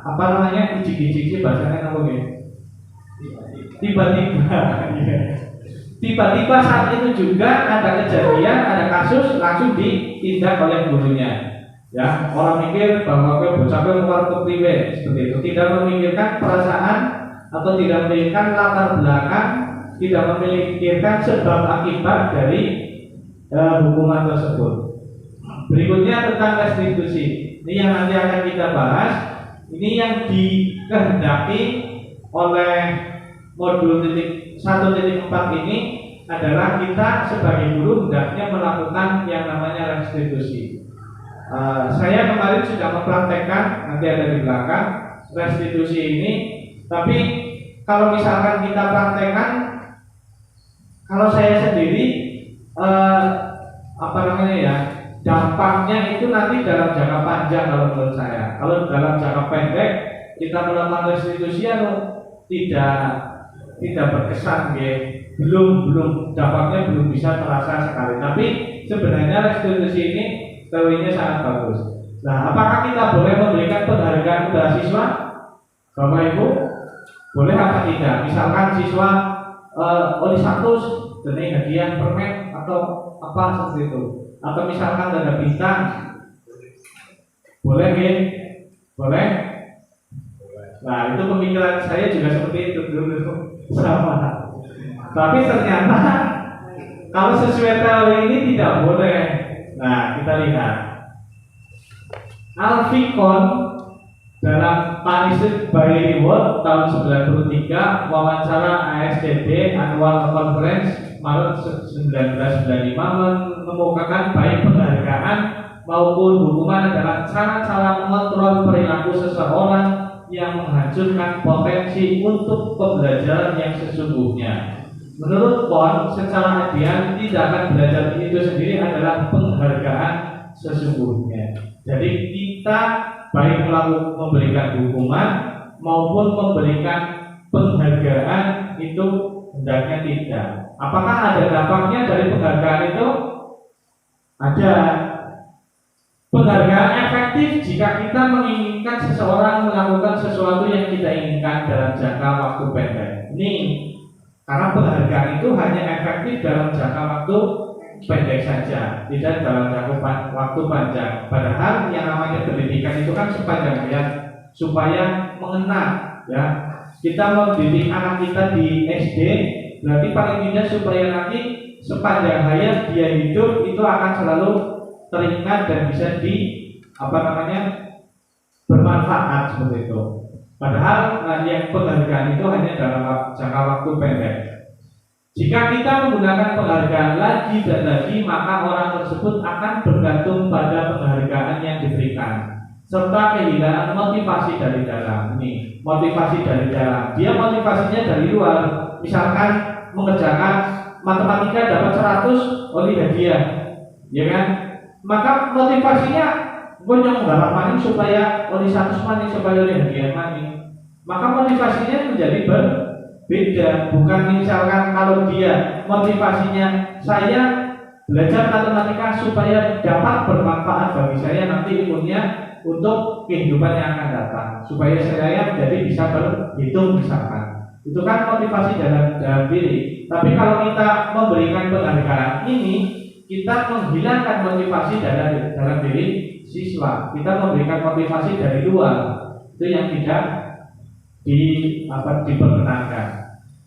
apa namanya, ijik-ijik bahasanya apa ya? Tiba-tiba saat itu juga ada kejadian, ada kasus, langsung ditindak oleh gurunya. Ya, orang mikir bahwa bocah keluar kepriwe seperti itu, tidak memikirkan perasaan atau tidak memikirkan latar belakang, tidak memikirkan sebab akibat dari hukuman tersebut. Berikutnya tentang restitusi. Ini yang nanti akan kita bahas. Ini yang dikehendaki oleh modul 1.4 ini adalah kita sebagai guru hendaknya melakukan yang namanya restitusi. Saya kemarin sudah mempraktekkan, nanti ada di belakang restitusi ini. Tapi kalau misalkan kita praktekkan, kalau saya sendiri apa namanya ya, dampaknya itu nanti dalam jangka panjang kalau menurut saya. Kalau dalam jangka pendek kita melakukan restitusi tidak berkesan ya. Belum dampaknya belum bisa terasa sekali. Tapi sebenarnya restitusi ini teorinya sangat bagus. Nah, apakah kita boleh memberikan penghargaan kepada siswa? Bapak Ibu, boleh apa tidak? Misalkan siswa oleh 100 deni hadiah permen atau apa seperti itu, atau misalkan ada bintang, boleh ya? Boleh. Nah, itu pemikiran saya juga seperti itu dulu sama. Tapi ternyata kalau sesuai teori ini tidak boleh. Nah, kita lihat Alficon dalam Punished by Reward tahun 93, wawancara ASDD Annual Conference Maret 1995 mengemukakan baik penghargaan maupun hukuman adalah cara-cara mengontrol perilaku seseorang yang menghancurkan potensi untuk pembelajaran yang sesungguhnya. Menurut Pon, secara ideal tindakan belajar itu sendiri adalah penghargaan sesungguhnya. Jadi kita baik memberikan hukuman maupun memberikan penghargaan itu hendaknya tidak. Apakah ada dampaknya dari penghargaan itu? Ada. Penghargaan efektif jika kita menginginkan seseorang melakukan sesuatu yang kita inginkan dalam jangka waktu pendek. Ini karena penghargaan itu hanya efektif dalam jangka waktu pendek saja, tidak dalam jangka waktu panjang. Padahal yang namanya pendidikan itu kan sepanjang hayat, supaya mengena, ya. Kita mendidik anak kita di SD, berarti paling tidak supaya nanti sepanjang hayat dia hidup itu akan selalu teringat dan bisa bermanfaat seperti itu. Padahal yang penghargaan itu hanya dalam jangka waktu pendek. Jika kita menggunakan penghargaan lagi dan lagi, maka orang tersebut akan bergantung pada penghargaan yang diberikan, serta kehilangan motivasi dari dalam. Ini motivasi dari dalam. Dia motivasinya dari luar. Misalkan mengerjakan matematika dapat 100 oleh hadiah, ya kan? Maka motivasinya bonyong dalam maning supaya oleh 100 maning supaya oleh hadiah maning. Maka motivasinya menjadi berbeda. Bukan misalkan kalau dia motivasinya saya belajar matematika supaya dapat bermanfaat bagi saya nanti ilmunya untuk kehidupan yang akan datang, supaya saya menjadi bisa berhitung misalkan. Itu kan motivasi dalam diri. Tapi kalau kita memberikan penghargaan ini, kita menghilangkan motivasi dalam diri siswa. Kita memberikan motivasi dari luar. Itu yang tidak diperkenankan.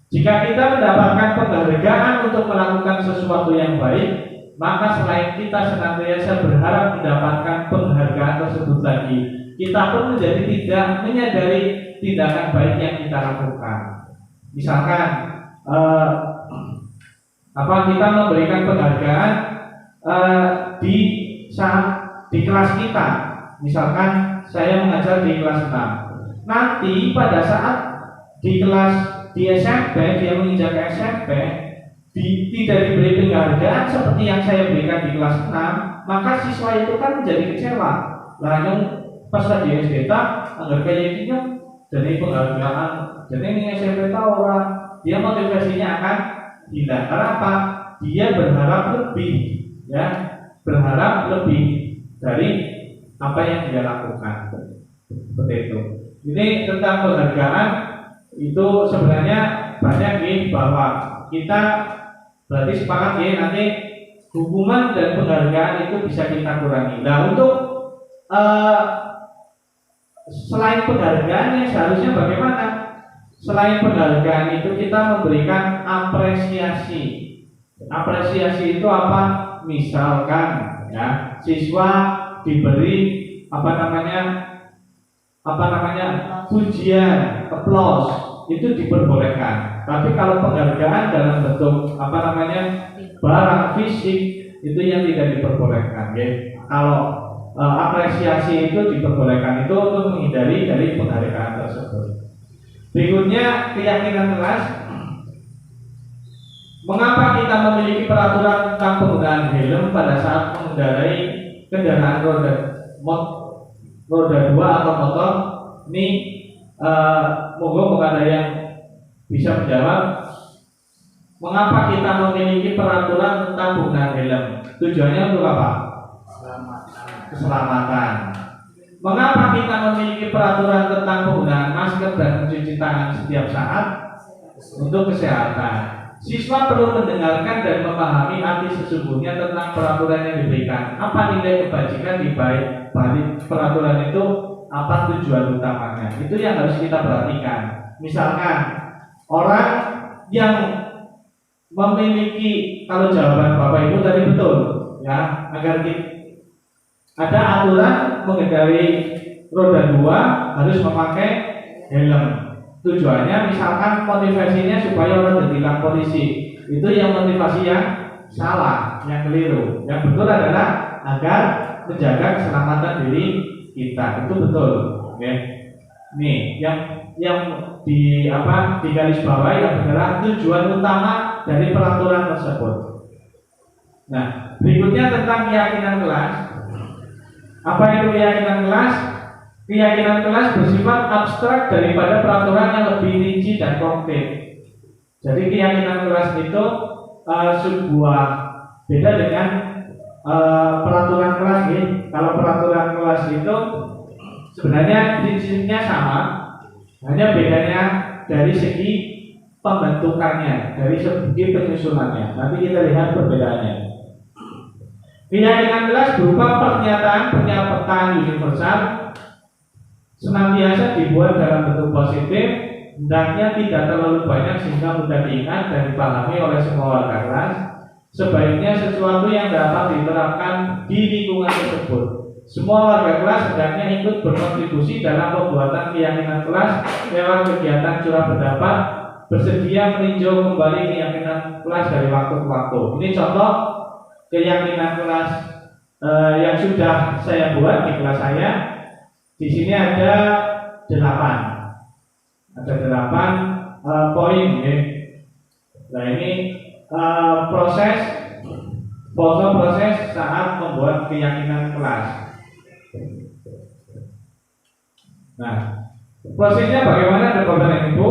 Jika kita mendapatkan penghargaan untuk melakukan sesuatu yang baik, maka selain kita senantiasa berharap mendapatkan penghargaan tersebut lagi, kita pun menjadi tidak menyadari tindakan baik yang kita lakukan. Misalkan kita memberikan penghargaan di saat di kelas kita. Misalkan saya mengajar di kelas 6. Nanti pada saat di SMP, dia menginjak ke SMP, tidak diberi penghargaan seperti yang saya berikan di kelas 6, maka siswa itu kan menjadi kecewa. Lah yang pas di SD tak agar kayak gini jadi penghargaan, jadi ini SMP tahu orang, dia motivasinya akan hilang. Karena apa? Dia berharap lebih, ya, berharap lebih dari apa yang dia lakukan. Seperti itu. Ini tentang penghargaan itu sebenarnya banyak nih, bahwa kita berarti sepakat ya, nanti hukuman dan penghargaan itu bisa kita kurangi. Nah, untuk selain penghargaannya seharusnya bagaimana? Selain penghargaan itu kita memberikan apresiasi. Apresiasi itu apa? Misalkan ya, siswa diberi pujian, applause, itu diperbolehkan. Tapi kalau penghargaan dalam bentuk barang fisik, itu yang tidak diperbolehkan ya. Kalau apresiasi itu diperbolehkan, itu untuk menghindari dari penghargaan tersebut. Berikutnya, keyakinan kelas. Mengapa kita memiliki peraturan tentang penggunaan helm pada saat mengendarai kendaraan roda 2 atau motor? Ini monggo ada yang bisa menjawab. Mengapa kita memiliki peraturan tentang penggunaan helm? Tujuannya untuk apa? Keselamatan. Mengapa kita memiliki peraturan tentang penggunaan masker dan mencuci tangan setiap saat? Untuk kesehatan. Siswa perlu mendengarkan dan memahami arti sesungguhnya tentang peraturan yang diberikan. Apa nilai kebajikan di balik peraturan itu? Apa tujuan utamanya? Itu yang harus kita perhatikan. Misalkan orang yang memiliki, kalau jawaban Bapak Ibu tadi betul, ya, agar ada aturan mengendarai roda 2 harus memakai helm. Tujuannya misalkan motivasinya supaya orang ditilang polisi. Itu yang motivasi yang salah, yang keliru. Yang betul adalah agar menjaga keselamatan diri kita. Itu betul. Oke. Nih, yang di garis bawah yang adalah tujuan utama dari peraturan tersebut. Nah, berikutnya tentang keyakinan kelas. Apa itu keyakinan kelas? Keyakinan kelas bersifat abstrak daripada peraturan yang lebih rinci dan konkret. Jadi keyakinan kelas itu sebuah beda dengan peraturan kelas. Kalau peraturan kelas itu sebenarnya prinsipnya sama, hanya bedanya dari segi pembentukannya, dari segi penyusunannya. Nanti kita lihat perbedaannya. Keyakinan kelas berupa pernyataan universal, senantiasa dibuat dalam bentuk positif, hendaknya tidak terlalu banyak sehingga mudah diingat dan dipahami oleh semua warga kelas. Sebaiknya sesuatu yang dapat diterapkan di lingkungan tersebut. Semua warga kelas hendaknya ikut berkontribusi dalam pembuatan keyakinan kelas lewat kegiatan curah pendapat, bersedia meninjau kembali keyakinan kelas dari waktu ke waktu. Ini contoh keyakinan kelas yang sudah saya buat di kelas saya. Di sini ada 8 poin. Ya. Nah ini proses saat membuat keyakinan kelas. Nah, prosesnya bagaimana Bapak dan Ibu?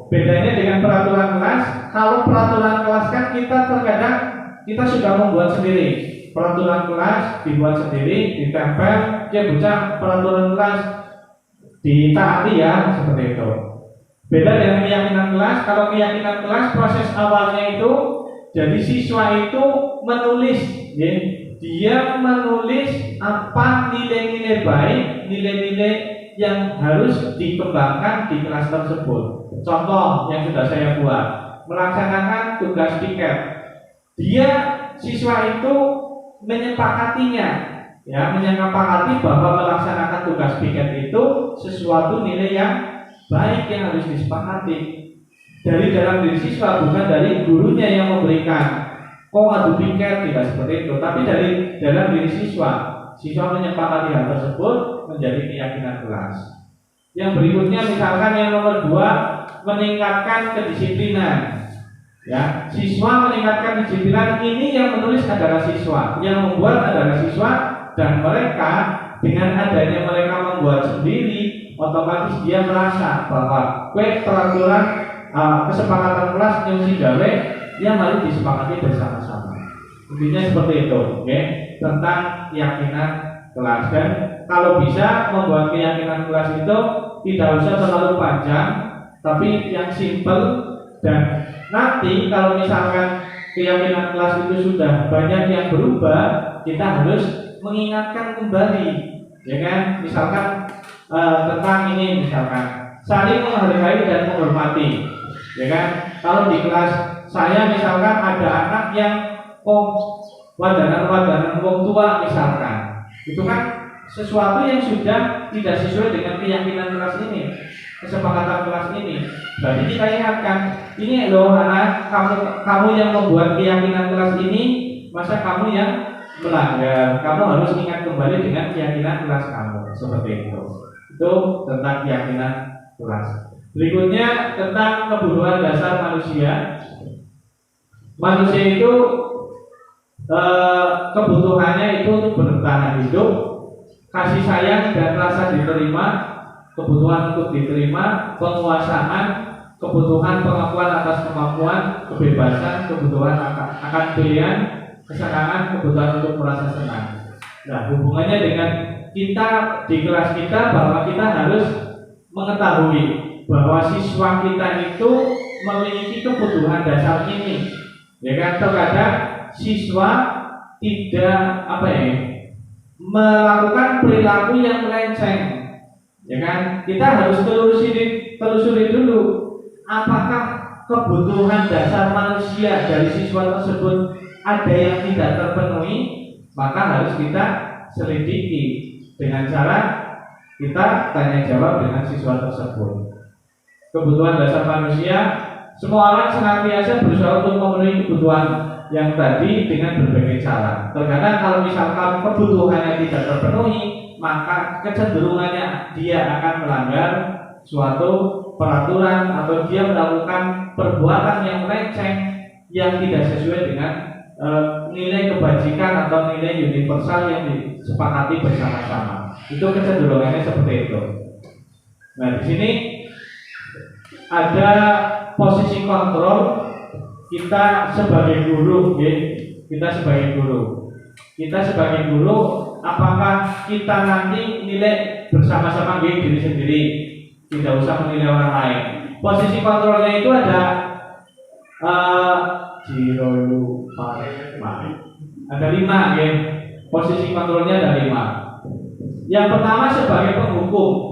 Bedanya dengan peraturan kelas. Kalau peraturan kelas kan terkadang kita sudah membuat sendiri. Peraturan kelas dibuat sendiri, ditempel, dia baca peraturan kelas ditaati ya, seperti itu. Beda dengan keyakinan kelas. Kalau keyakinan kelas proses awalnya itu, jadi siswa itu menulis, ya. Dia menulis apa nilai-nilai baik, nilai-nilai yang harus dikembangkan di kelas tersebut. Contoh yang sudah saya buat, melaksanakan tugas piket. Siswa itu menyepakati bahwa melaksanakan tugas piket itu sesuatu nilai yang baik yang harus disepakati dari dalam diri siswa, bukan dari gurunya yang memberikan. kok adu piket, tidak seperti itu. Tapi dari dalam diri siswa menyepakati hal tersebut menjadi keyakinan kelas. Yang berikutnya misalkan yang nomor 2, meningkatkan kedisiplinan. Ya, siswa meningkatkan kedisiplinan, ini yang menulis adalah siswa, yang membuat adalah siswa, dan mereka dengan adanya mereka membuat sendiri, otomatis dia merasa bahwa peraturan kesepakatan kelas nyusi gawe yang harus disepakati bersama-sama. Intinya seperti itu, oke? Tentang keyakinan kelas. Dan kalau bisa membuat keyakinan kelas itu tidak usah terlalu panjang, tapi yang simple. Dan nanti kalau misalkan keyakinan kelas itu sudah banyak yang berubah, kita harus mengingatkan kembali, ya kan? Misalkan tentang ini, misalkan saling menghargai dan menghormati, ya kan? Kalau di kelas saya misalkan ada anak yang wadanan wong tua misalkan, itu kan sesuatu yang sudah tidak sesuai dengan keyakinan kelas ini, kesepakatan kelas ini. Berarti kita ingatkan, ini loh anak, kamu yang membuat keyakinan kelas ini, masa kamu yang melanggar, kamu harus ingat kembali dengan keyakinan kelas kamu, seperti itu. Itu tentang keyakinan kelas. Berikutnya tentang kebutuhan dasar manusia. Manusia itu kebutuhannya itu untuk bertahan hidup, kasih sayang dan rasa diterima, kebutuhan untuk diterima, penguasaan, kebutuhan pengakuan atas kemampuan, kebebasan, kebutuhan akan pilihan, kesenangan, kebutuhan untuk merasa senang. Nah, hubungannya dengan kita di kelas kita, bahwa kita harus mengetahui bahwa siswa kita itu memiliki kebutuhan dasar ini. Ya kan, terkadang siswa tidak melakukan perilaku yang melenceng. Ya kan, kita harus telusuri dulu apakah kebutuhan dasar manusia dari siswa tersebut ada yang tidak terpenuhi, maka harus kita selidiki dengan cara kita tanya jawab dengan siswa tersebut. Kebutuhan dasar manusia, semua orang senantiasa berusaha untuk memenuhi kebutuhan yang tadi dengan berbagai cara. Terkadang kalau misalkan kebutuhannya tidak terpenuhi, maka kecenderungannya dia akan melanggar suatu peraturan atau dia melakukan perbuatan yang melenceng yang tidak sesuai dengan nilai kebajikan atau nilai universal yang disepakati bersama-sama. Itu kecenderungannya seperti itu. Nah, di sini ada posisi kontrol kita sebagai guru, kita sebagai guru, apakah kita nanti nilai bersama-sama diri sendiri, tidak usah menilai orang lain. Posisi kontrolnya itu ada ada 5, posisi kontrolnya ada 5. Yang pertama sebagai penghukum.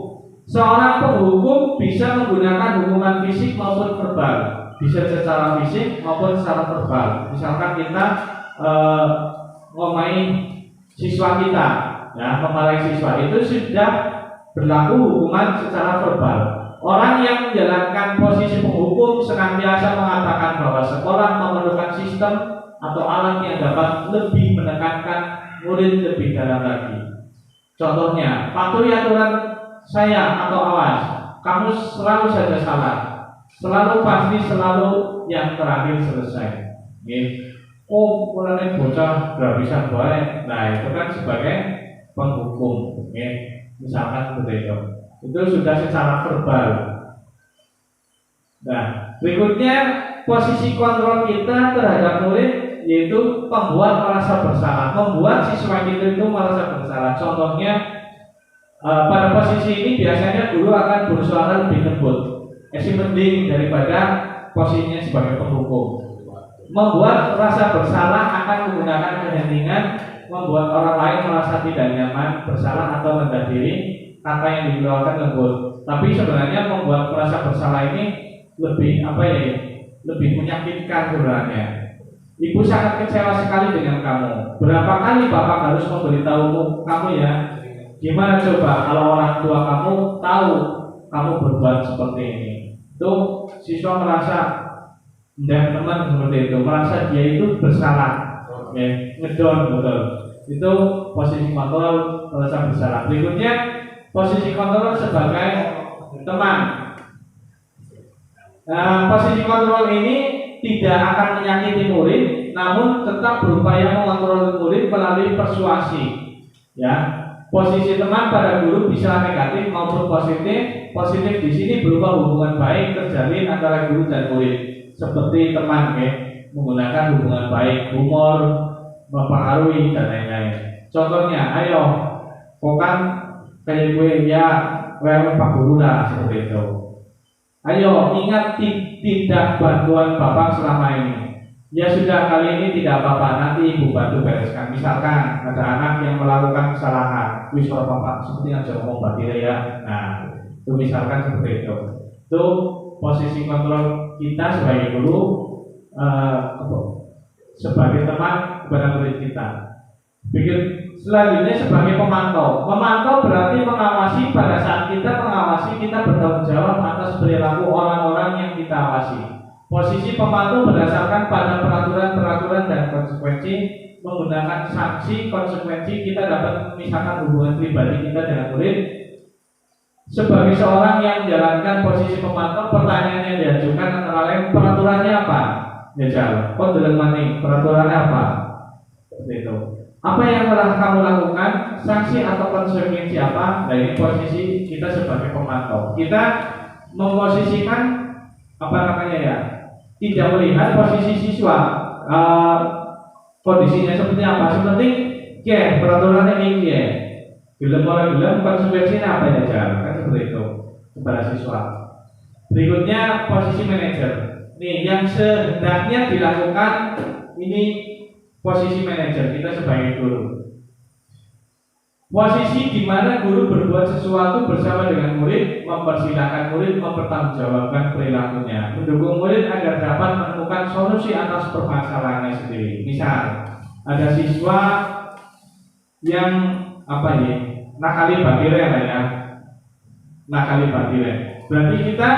Seorang penghukum bisa menggunakan hukuman fisik maupun verbal, bisa secara fisik maupun secara verbal. Misalkan kita ngomai siswa kita, ya, memarahi siswa, itu sudah berlaku hukuman secara verbal. Orang yang menjalankan posisi penghukum senantiasa mengatakan bahwa sekolah memerlukan sistem atau alat yang dapat lebih menekankan murid lebih dalam lagi. Contohnya, patuhi aturan saya atau awas, kamu selalu saja salah, selalu pasti, selalu yang terakhir selesai. Oh, mulai bocah gak bisa baik. Nah, itu kan sebagai penghukum. Misalkan seperti itu. Itu sudah secara verbal. Nah, berikutnya posisi kontrol kita terhadap murid, yaitu membuat merasa bersalah, membuat siswa kita itu merasa bersalah. Contohnya, pada posisi ini biasanya guru akan berusaha lebih lembut, mending daripada posisinya sebagai penghukum. Membuat rasa bersalah akan menggunakan keheningan, membuat orang lain merasa tidak nyaman, bersalah atau rendah diri, kata yang dikeluarkan lembut. Tapi sebenarnya membuat merasa bersalah ini lebih lebih menyakitkan sebenarnya. Ibu sangat kecewa sekali dengan kamu. Berapa kali bapak harus memberitahu kamu ya? Gimana coba kalau orang tua kamu tahu kamu berbuat seperti ini? Tuh siswa merasa dan teman seperti itu, merasa dia itu bersalah, ngedon betul. Itu posisi kontrol merasa bersalah. Berikutnya posisi kontrol sebagai teman. Posisi kontrol ini tidak akan menyakiti murid, namun tetap berupaya mengontrol murid melalui persuasi. Ya, posisi teman pada guru bisa negatif maupun positif. Positif di sini berupa hubungan baik terjalin antara guru dan murid, seperti teman, menggunakan hubungan baik, humor, mempengaruhi dan lain-lain. Contohnya, ayo, kok kan kayak gue ya, Pak Guru lah seperti itu. Ayo, ingat tidak bantuan Bapak selama ini. Ya sudah, kali ini tidak apa-apa, nanti Ibu bantu bereskan. Misalkan ada anak yang melakukan kesalahan, wis Bapak seperti yang saya ngomong berarti ya. Nah, itu misalkan seperti itu. Itu posisi kontrol kita sebagai guru, sebagai teman kepada murid kita. Selanjutnya sebagai pemantau. Memantau berarti mengawasi. Pada saat kita mengawasi, kita bertanggung jawab atas perilaku orang-orang yang kita awasi. Posisi pemantau berdasarkan pada peraturan-peraturan dan konsekuensi. Menggunakan sanksi konsekuensi, kita dapat memisahkan hubungan pribadi kita dengan murid. Sebagai seorang yang menjalankan posisi pemantau, pertanyaan yang diajukan antara lain, peraturannya apa? Ya jawab, peraturannya apa? Seperti itu. Apa yang telah kamu lakukan? Sanksi atau konsekuensi apa? Nah, ini posisi kita sebagai pemantau. Kita memposisikan tidak melihat posisi siswa, kondisinya seperti apa. Seperti peraturannya ini gelem konsekuensinya apa ya jalan, kan seperti itu kepada siswa. Berikutnya posisi manajer. Nih yang sehendaknya dilakukan ini posisi manajer kita sebagai guru. Posisi di mana guru berbuat sesuatu bersama dengan murid, mempersilahkan murid mempertanggungjawabkan perilakunya, mendukung murid agar dapat menemukan solusi atas permasalahannya sendiri. Misal ada siswa yang nakali batire lah ya, nakali batire. Berarti kita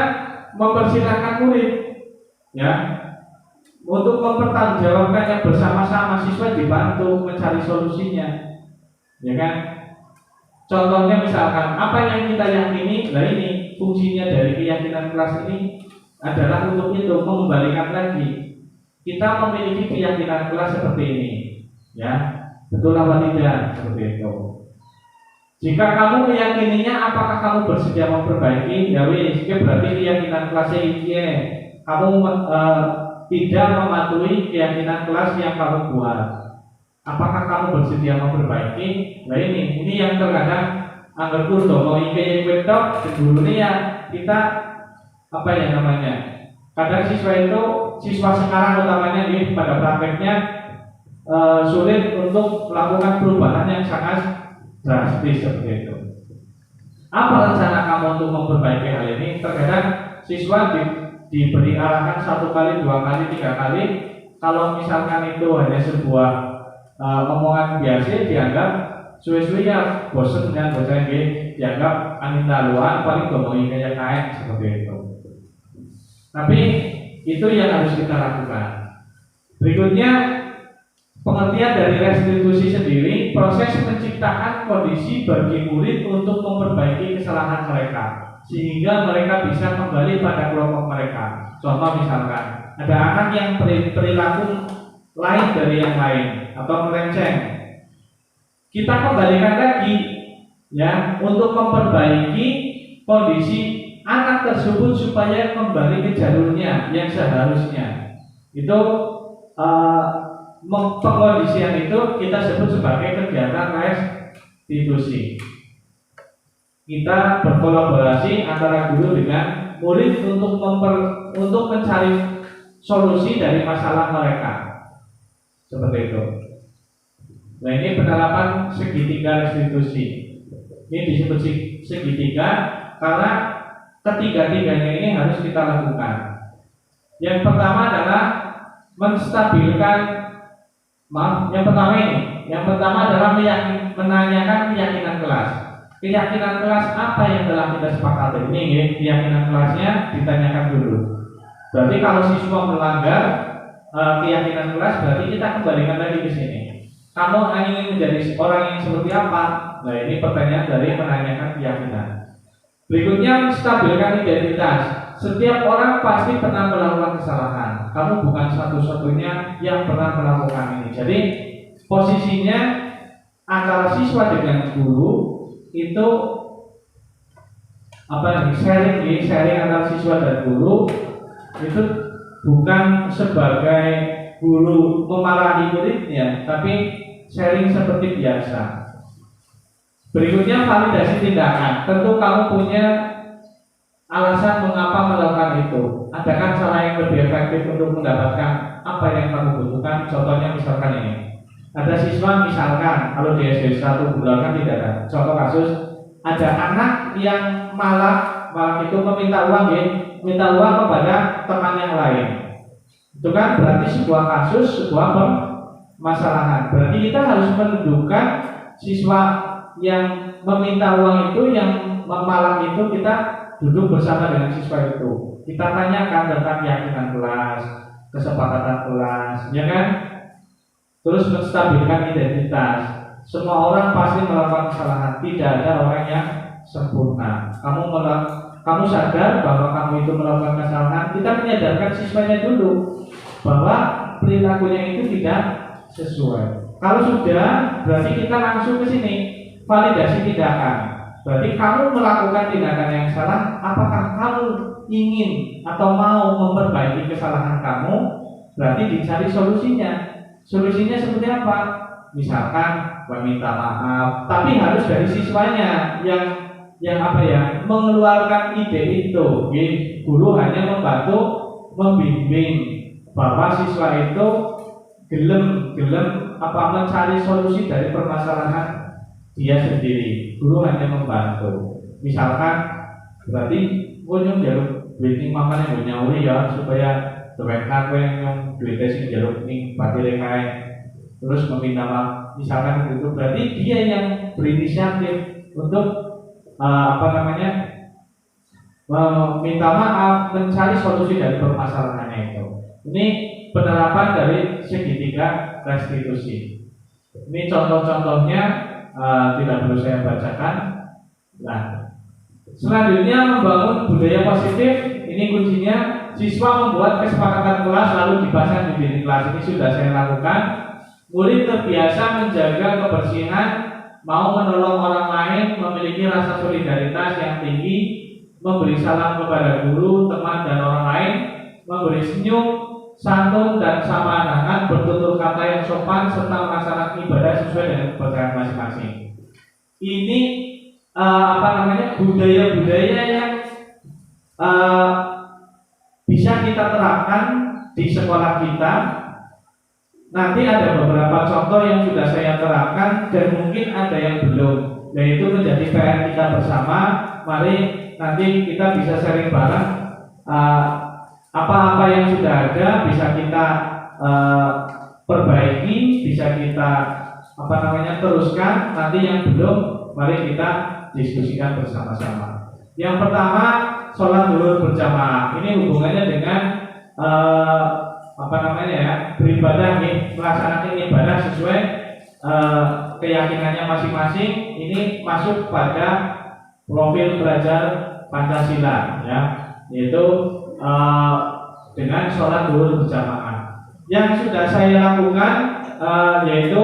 mempersilahkan murid ya untuk mempertanggungjawabkannya bersama-sama, siswa dibantu mencari solusinya, ya kan? Contohnya misalkan apa yang kita yakini, nah ini fungsinya dari keyakinan kelas ini adalah untuk itu mengembalikan lagi. Kita memiliki keyakinan kelas seperti ini, ya betul apa tidak seperti itu. Jika kamu meyakininya, apakah kamu bersedia memperbaiki? Ya wis, berarti keyakinan kelasnya ini. Kamu tidak mematuhi keyakinan kelas yang kamu buat. Apakah kamu bersedia memperbaiki? Nah ini yang terkadang anggar kurdo mau ingin wetok dulu nih ya kita kadang siswa sekarang utamanya pada prakteknya sulit untuk melakukan perubahan yang sangat drastis seperti itu. Apa rencana kamu untuk memperbaiki hal ini? Terkadang siswa diberi arahan 1 kali, 2 kali, 3 kali. Kalau misalkan itu hanya sebuah omongan biasa, dianggap suwe-suwe ya bosen dengan bocah ini, dianggap angin laluan, paling ngomongin kayak seperti itu. Tapi itu yang harus kita lakukan. Berikutnya pengertian dari restitusi sendiri, proses menciptakan kondisi bagi murid untuk memperbaiki kesalahan mereka sehingga mereka bisa kembali pada kelompok mereka. Contoh misalkan ada anak yang perilaku lain dari yang lain atau melenceng, kita kembalikan lagi ya untuk memperbaiki kondisi anak tersebut supaya kembali ke jalurnya yang seharusnya. Itu pengkondisian itu kita sebut sebagai kegiatan restitusi. Kita berkolaborasi antara guru dengan murid untuk mencari solusi dari masalah mereka. Seperti itu. Nah ini penerapan segitiga restitusi. Ini disebut segitiga karena ketiga-tiganya ini harus kita lakukan. Yang pertama adalah menstabilkan, yang pertama adalah menanyakan keyakinan kelas. Keyakinan kelas apa yang telah kita sepakati? Ini keyakinan kelasnya ditanyakan dulu. Berarti kalau siswa melanggar keyakinan kelas, berarti kita kembalikan lagi ke sini. Kamu ingin menjadi orang yang seperti apa? Nah, ini pertanyaan dari menanyakan keyakinan. Berikutnya, stabilkan identitas. Setiap orang pasti pernah melakukan kesalahan. Kamu bukan satu-satunya yang pernah melakukan ini. Jadi posisinya antara siswa dengan guru itu sharing antara siswa dan guru itu bukan sebagai guru memarahi muridnya, tapi sharing seperti biasa. Berikutnya, validasi tindakan. Tentu kamu punya alasan mengapa melakukan itu. Adakah cara yang lebih efektif untuk mendapatkan apa yang kamu butuhkan? Contohnya misalkan ini. Ada siswa misalkan, kalau di SD 1 kan tidak ada. Contoh kasus, ada anak yang malah itu meminta uang minta uang kepada teman yang lain. Itu kan berarti sebuah kasus, sebuah permasalahan. Berarti kita harus menunjukkan siswa yang meminta uang itu, yang memalang itu, kita duduk bersama dengan siswa itu. Kita tanyakan tentang keyakinan kelas, kesepakatan kelas, ya kan? Terus menstabilkan identitas. Semua orang pasti melakukan kesalahan, tidak ada orang yang sempurna. Kamu sadar bahwa kamu itu melakukan kesalahan. Kita menyadarkan siswanya dulu bahwa perilakunya itu tidak sesuai. Kalau sudah, berarti kita langsung ke sini. Validasi tindakan. Berarti kamu melakukan tindakan yang salah. Apakah kamu ingin atau mau memperbaiki kesalahan kamu? Berarti dicari solusinya. Solusinya seperti apa? Misalkan meminta maaf, tapi harus dari siswanya yang mengeluarkan ide itu. Guru hanya membantu membimbing bahwa siswa itu gelem mencari solusi dari permasalahan dia sendiri. Guru hanya membantu. Misalkan berarti nyong jaluk duit mama yang nyauri ya supaya doakan kowe yang duit sing jaluk ning patire kae, terus meminta maaf. Misalkan itu berarti dia yang berinisiatif untuk minta maaf, mencari solusi dari permasalahannya itu. Ini penerapan dari segitiga restitusi. Ini contoh-contohnya, tidak perlu saya bacakan. Nah, selanjutnya membangun budaya positif. Ini kuncinya. Siswa membuat kesepakatan kelas lalu dipasang di dinding kelas. Ini sudah saya lakukan. Murid terbiasa menjaga kebersihan, mau menolong orang lain, memiliki rasa solidaritas yang tinggi, memberi salam kepada guru, teman, dan orang lain, memberi senyum, santun dan sama-sama, bertutur kata yang sopan, serta melaksanakan ibadah sesuai dengan kepercayaan masing-masing. Ini budaya-budaya yang bisa kita terapkan di sekolah kita. Nanti ada beberapa contoh yang sudah saya terapkan dan mungkin ada yang belum, yaitu menjadi PR kita bersama. Mari nanti kita bisa sharing bareng apa-apa yang sudah ada bisa kita perbaiki, bisa kita teruskan. Nanti yang belum, mari kita diskusikan bersama-sama. Yang pertama, sholat zuhur berjamaah. Ini hubungannya dengan beribadah, melaksanakan ibadah sesuai keyakinannya masing-masing. Ini masuk pada profil belajar Pancasila, ya, yaitu dengan sholat zuhur berjamaah. Yang sudah saya lakukan yaitu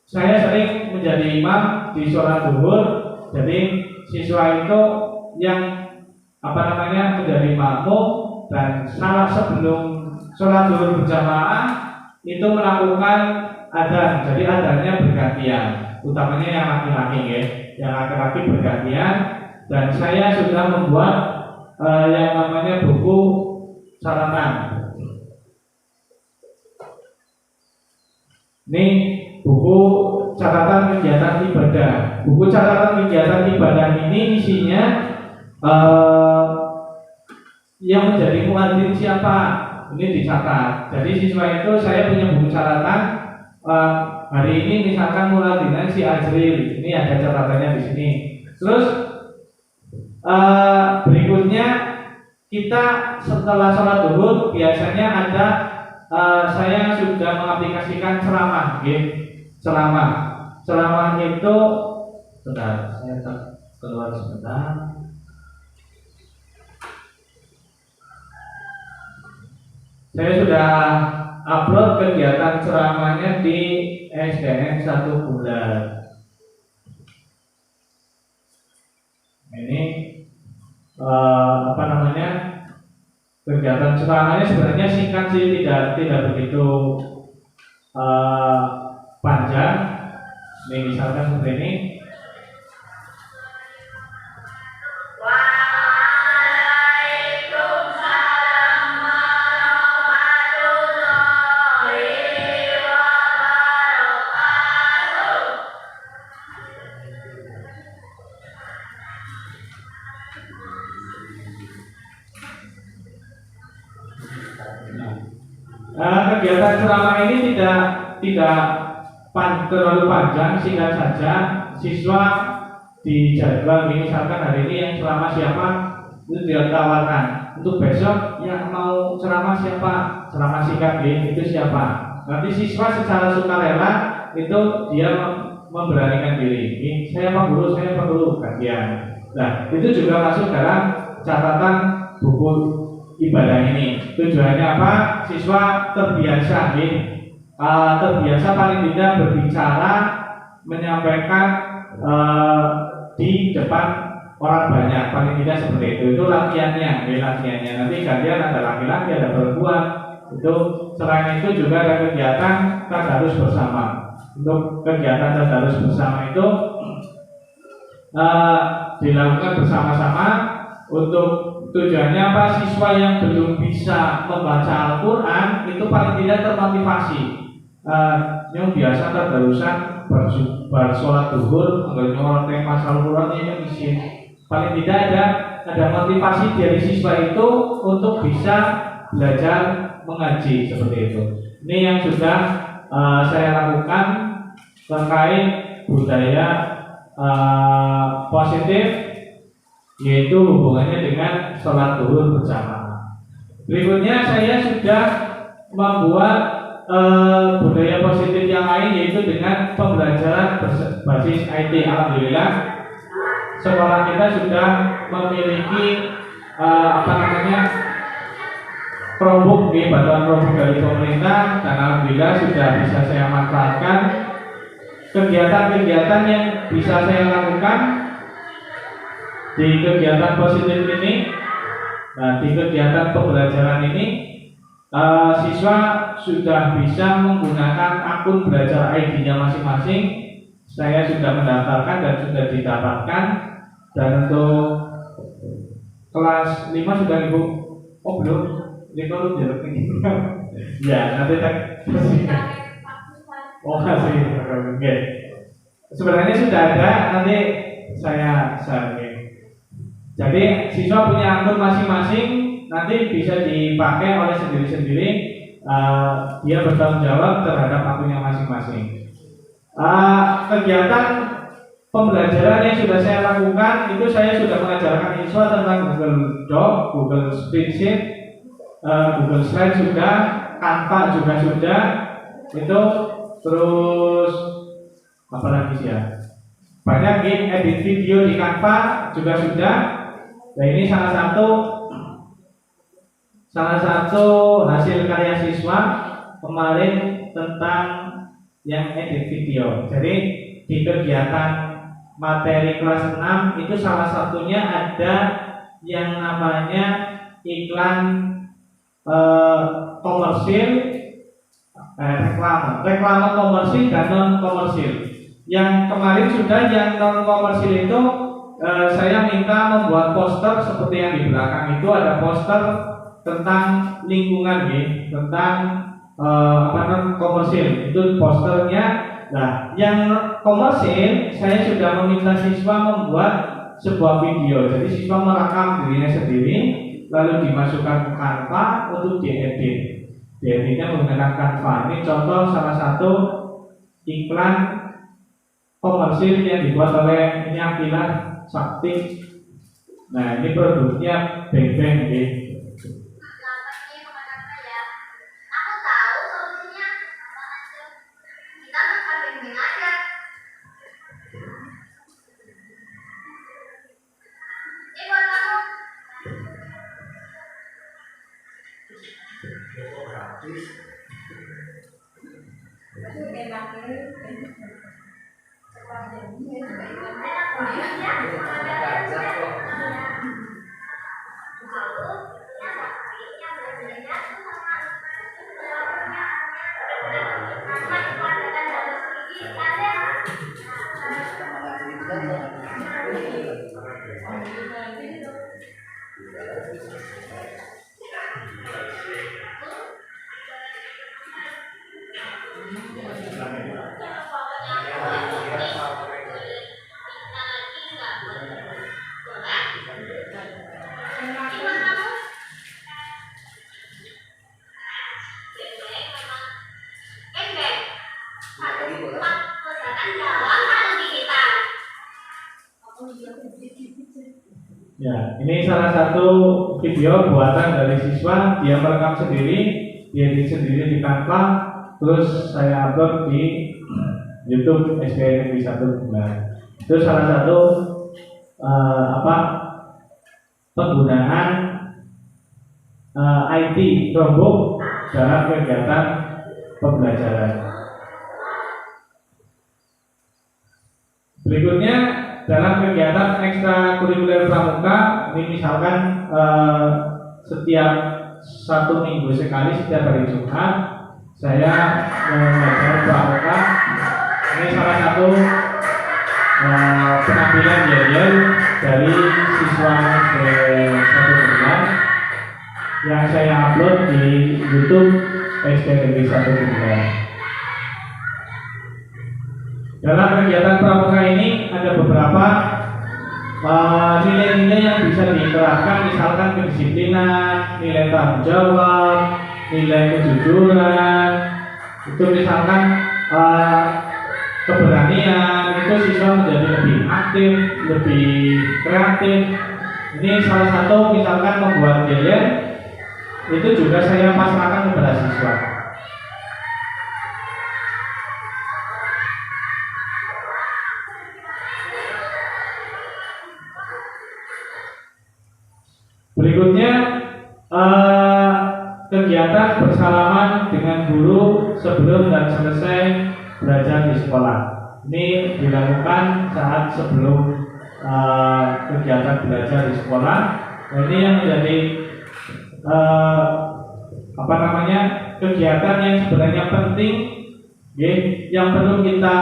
saya sering menjadi imam di sholat zuhur. Jadi siswa itu yang menjadi makmum, dan sebelum sholat zuhur berjamaah itu melakukan adzan. Jadi adzannya bergantian, utamanya yang laki-laki, ya. Yang laki-laki bergantian. Dan saya sudah membuat yang namanya buku catatan. Ini buku catatan kegiatan ibadah. Buku catatan kegiatan ibadah ini isinya yang menjadi muadzin siapa, ini dicatat. Jadi siswa itu, saya punya buku catatan. Hari ini misalkan muadzinan si Azril, ini ada catatannya di sini. Terus berikutnya kita setelah sholat zuhur biasanya ada saya sudah mengaplikasikan ceramah, ceramah itu sebentar, saya keluar sebentar. Saya sudah upload kegiatan ceramahnya di SDN 1 bulan. Ini kegiatan ceramahnya sebenarnya singkat sih, tidak begitu panjang. Ini misalkan seperti ini. Kegiatan ceramah ini tidak terlalu panjang, singkat saja. Siswa dijadwal, misalkan hari ini yang ceramah siapa, itu ditawarkan. Untuk besok yang mau ceramah siapa, ceramah singkat itu siapa. Nanti siswa secara sukarela itu dia memberanikan diri. Saya Pak Guru kajian. Nah, itu juga masuk dalam catatan buku ibadah ini. Tujuannya apa? Siswa terbiasa paling tidak berbicara, menyampaikan di depan orang banyak, paling tidak seperti itu. Itu latihannya. Nanti gantian ada laki-laki, ada perempuan. Itu selain itu juga ada kegiatan tadarus bersama. Untuk kegiatan tadarus bersama itu dilakukan bersama-sama. Untuk tujuannya apa? Siswa yang belum bisa membaca Al-Quran itu paling tidak termotivasi. Yang biasa tadarusan bersolat zuhur, nggak tema Al-Quran ini isi. Paling tidak ada motivasi dari siswa itu untuk bisa belajar mengaji seperti itu. Ini yang sudah saya lakukan terkait budaya positif, yaitu hubungannya dengan sholat zuhur berjamaah. Berikutnya saya sudah membuat budaya positif yang lain, yaitu dengan pembelajaran berbasis IT. Alhamdulillah sekolah kita sudah memiliki Chromebook, bantuan Chromebook dari pemerintah, dan alhamdulillah sudah bisa saya manfaatkan. Kegiatan-kegiatan yang bisa saya lakukan di kegiatan positif ini, di kegiatan pembelajaran ini, siswa sudah bisa menggunakan akun belajar ID-nya masing-masing. Saya sudah mendaftarkan dan sudah didapatkan. Dan untuk kelas 5 sudah Ibu? Oh belum? Ini baru ya, nanti kasih. Oke. Sebenarnya sudah ada, nanti saya Jadi siswa punya akun masing-masing, nanti bisa dipakai oleh sendiri-sendiri. Dia bertanggung jawab terhadap akunnya masing-masing. Kegiatan pembelajaran yang sudah saya lakukan itu saya sudah mengajarkan siswa tentang Google Doc, Google Spreadsheet, Google Slide sudah, Canva juga sudah. Itu terus apa lagi sih ya? Banyak edit video di Canva juga sudah. Nah ini salah satu hasil karya siswa kemarin tentang yang edit video. Jadi di kegiatan materi kelas 6 itu salah satunya ada yang namanya iklan komersil, reklame komersil dan non komersil. Yang kemarin sudah, yang non komersil itu saya minta membuat poster seperti yang di belakang itu, ada poster tentang lingkungan tentang non komersil. Itu posternya. Nah, yang komersil saya sudah meminta siswa membuat sebuah video. Jadi siswa merekam dirinya sendiri, lalu dimasukkan ke Canva untuk diedit. Dieditnya menggunakan Canva. Ini contoh salah satu iklan komersil yang dibuat oleh ini Akila Sakti Nah, ini produknya Beng-Beng nggih. Aku tahu solusinya. Kita makan beng-beng aja. Ini buat kamu. Ya, ini salah satu video buatan dari siswa, dia merekam sendiri, dia edit sendiri di Canva, terus saya upload di YouTube SDN Negeri 1 Bulan. Itu salah satu penggunaan IT Chromebook dalam kegiatan pembelajaran. Berikutnya dalam kegiatan ekstrakurikuler pramuka, ini misalkan setiap 1 minggu sekali, setiap hari Jumat saya mengajar pramuka. Ini salah satu penampilan yel dari siswa SD 1 Bulan yang saya upload di YouTube SD Negeri 1 Bulan. Dalam kegiatan pramuka ini ada beberapa nilai-nilai yang bisa diterapkan, misalkan kedisiplinan, nilai tanggung jawab, nilai kejujuran, itu misalkan keberanian, itu siswa menjadi lebih aktif, lebih kreatif. Ini salah satu misalkan membuat yel, itu juga saya pasrahkan kepada siswa. Berikutnya kegiatan bersalaman dengan guru sebelum dan selesai belajar di sekolah. Ini dilakukan saat sebelum kegiatan belajar di sekolah. Nah, ini yang menjadi kegiatan yang sebenarnya penting, yang perlu kita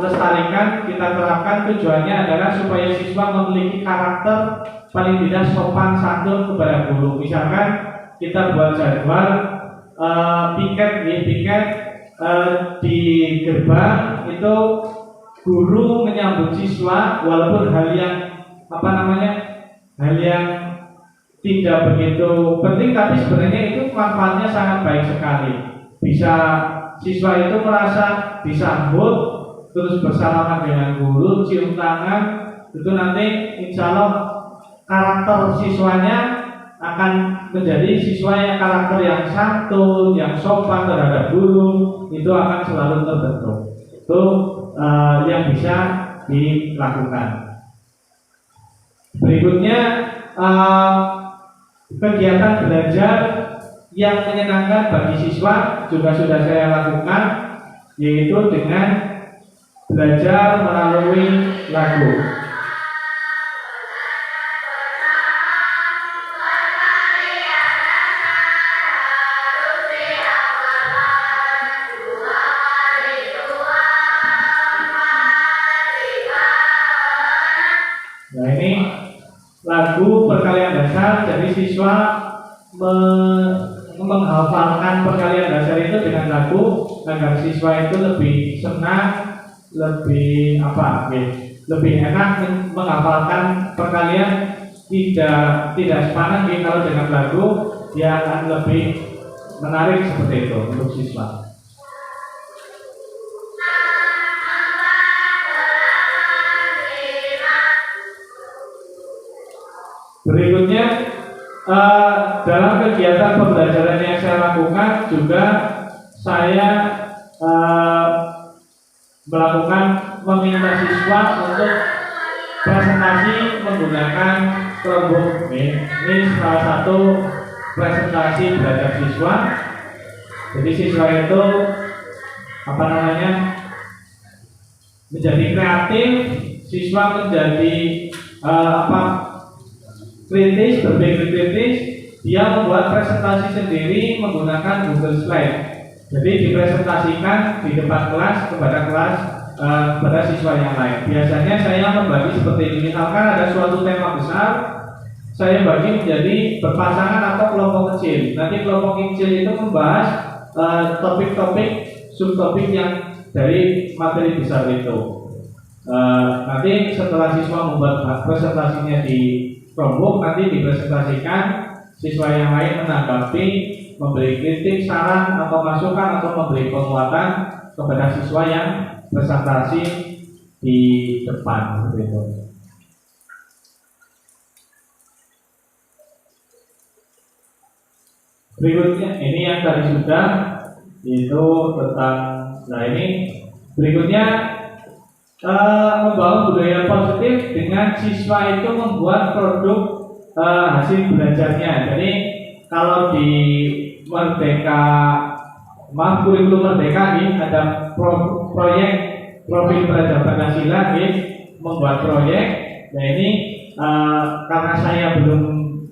lestarikan, kita terapkan. Tujuannya adalah supaya siswa memiliki karakter paling tidak sopan santun kepada guru. Misalkan kita buat jadwal piket di gerbang, itu guru menyambut siswa walaupun hal yang tidak begitu penting, tapi sebenarnya itu manfaatnya sangat baik sekali. Bisa siswa itu merasa disambut, terus bersalaman dengan guru, cium tangan, itu nanti insya Allah karakter siswanya akan menjadi siswa yang karakter yang santun, yang sopan terhadap guru, itu akan selalu terbentuk. Itu yang bisa dilakukan. Berikutnya kegiatan belajar yang menyenangkan bagi siswa juga sudah saya lakukan, yaitu dengan belajar melalui lagu. Nah, ini lagu perkalian dasar, jadi siswa menghafalkan perkalian dasar itu dengan lagu agar siswa itu lebih senang, lebih enak menghafalkan perkalian, tidak sepanang. Kalau dengan lagu dia akan lebih menarik seperti itu untuk siswa. Berikutnya dalam kegiatan pembelajaran yang saya lakukan juga saya melakukan meminta siswa untuk presentasi menggunakan Chromebook. Ini salah satu presentasi belajar siswa. Jadi siswa itu menjadi kreatif, siswa menjadi kritis, berpikir kritis. Dia membuat presentasi sendiri menggunakan Google Slide. Jadi dipresentasikan di depan kelas kepada siswa yang lain. Biasanya saya membagi seperti ini. Misalkan ada suatu tema besar, saya bagi menjadi berpasangan atau kelompok kecil. Nanti kelompok kecil itu membahas topik-topik, subtopik yang dari materi besar itu. Nanti setelah siswa membuat presentasinya di Chromebook, nanti dipresentasikan, siswa yang lain menanggapi, memberi kritik, saran atau masukan atau memberi penguatan kepada siswa yang presentasi di depan seperti itu. Berikutnya ini yang tadi sudah, itu tentang, nah ini berikutnya membangun budaya positif dengan siswa itu membuat produk hasil belajarnya. Jadi kalau di kurikulum Merdeka ini ada proyek profil pelajar Pancasila, membuat proyek. Nah ini karena saya belum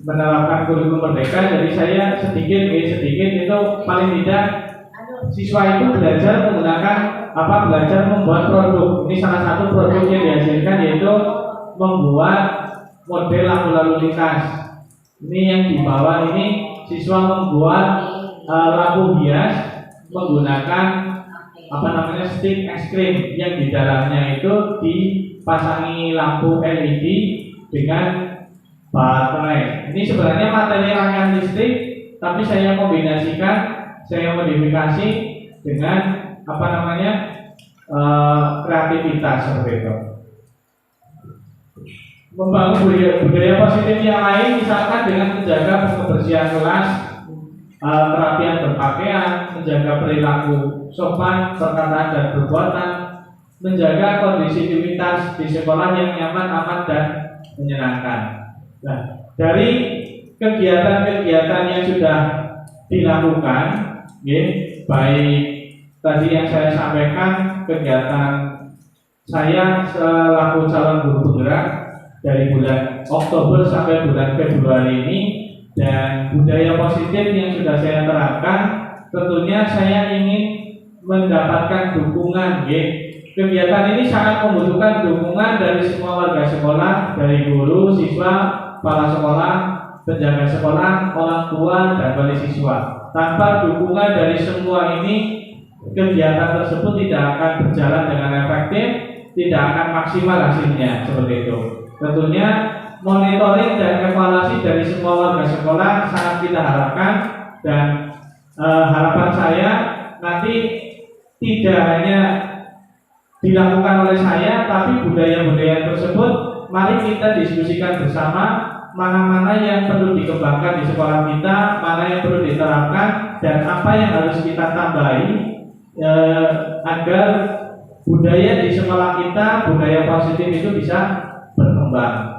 menerapkan kurikulum Merdeka, jadi saya sedikit itu paling tidak siswa itu belajar membuat produk. Ini salah satu produk yang dihasilkan, yaitu membuat model lampu lalu lintas. Ini yang di bawah ini siswa membuat lampu hias menggunakan stick es krim yang di dalamnya itu dipasangi lampu LED dengan baterai. Ini sebenarnya materi rangkaian listrik, tapi saya kombinasikan, saya modifikasi dengan kreativitas seperti itu. Membangun budaya positif yang lain, misalkan dengan menjaga kebersihan kelas, kerapian berpakaian, menjaga perilaku sopan, perkataan dan perbuatan, menjaga kondisivitas di sekolah yang nyaman, aman dan menyenangkan. Nah, dari kegiatan-kegiatan yang sudah dilakukan, baik tadi yang saya sampaikan kegiatan saya selaku calon guru penggerak dari bulan Oktober sampai bulan Februari ini, dan budaya positif yang sudah saya terapkan, tentunya saya ingin mendapatkan dukungan. Kegiatan ini sangat membutuhkan dukungan dari semua warga sekolah, dari guru, siswa, kepala sekolah, penjaga sekolah, orang tua, dan wali siswa. Tanpa dukungan dari semua ini, kegiatan tersebut tidak akan berjalan dengan efektif, tidak akan maksimal hasilnya seperti itu. Tentunya monitoring dan evaluasi dari semua warga sekolah sangat kita harapkan, dan harapan saya nanti tidak hanya dilakukan oleh saya, tapi budaya-budaya tersebut mari kita diskusikan bersama, mana-mana yang perlu dikembangkan di sekolah kita, mana yang perlu diterapkan, dan apa yang harus kita tambahi agar budaya di sekolah kita, budaya positif itu bisa berkembang.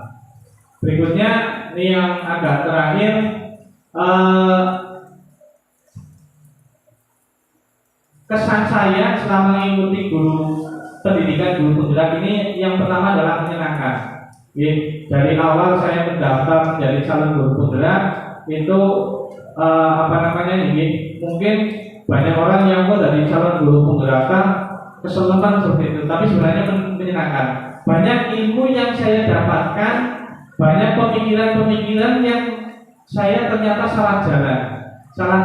Berikutnya ini yang agak terakhir, kesan saya selama mengikuti pendidikan guru penggerak ini, yang pertama adalah menyenangkan. Dari awal saya mendaftar menjadi calon guru penggerak itu mungkin banyak orang yang dari calon guru penggerak kesulitan seperti itu, tapi sebenarnya menyenangkan. Banyak ilmu yang saya dapatkan, banyak pemikiran-pemikiran yang saya ternyata salah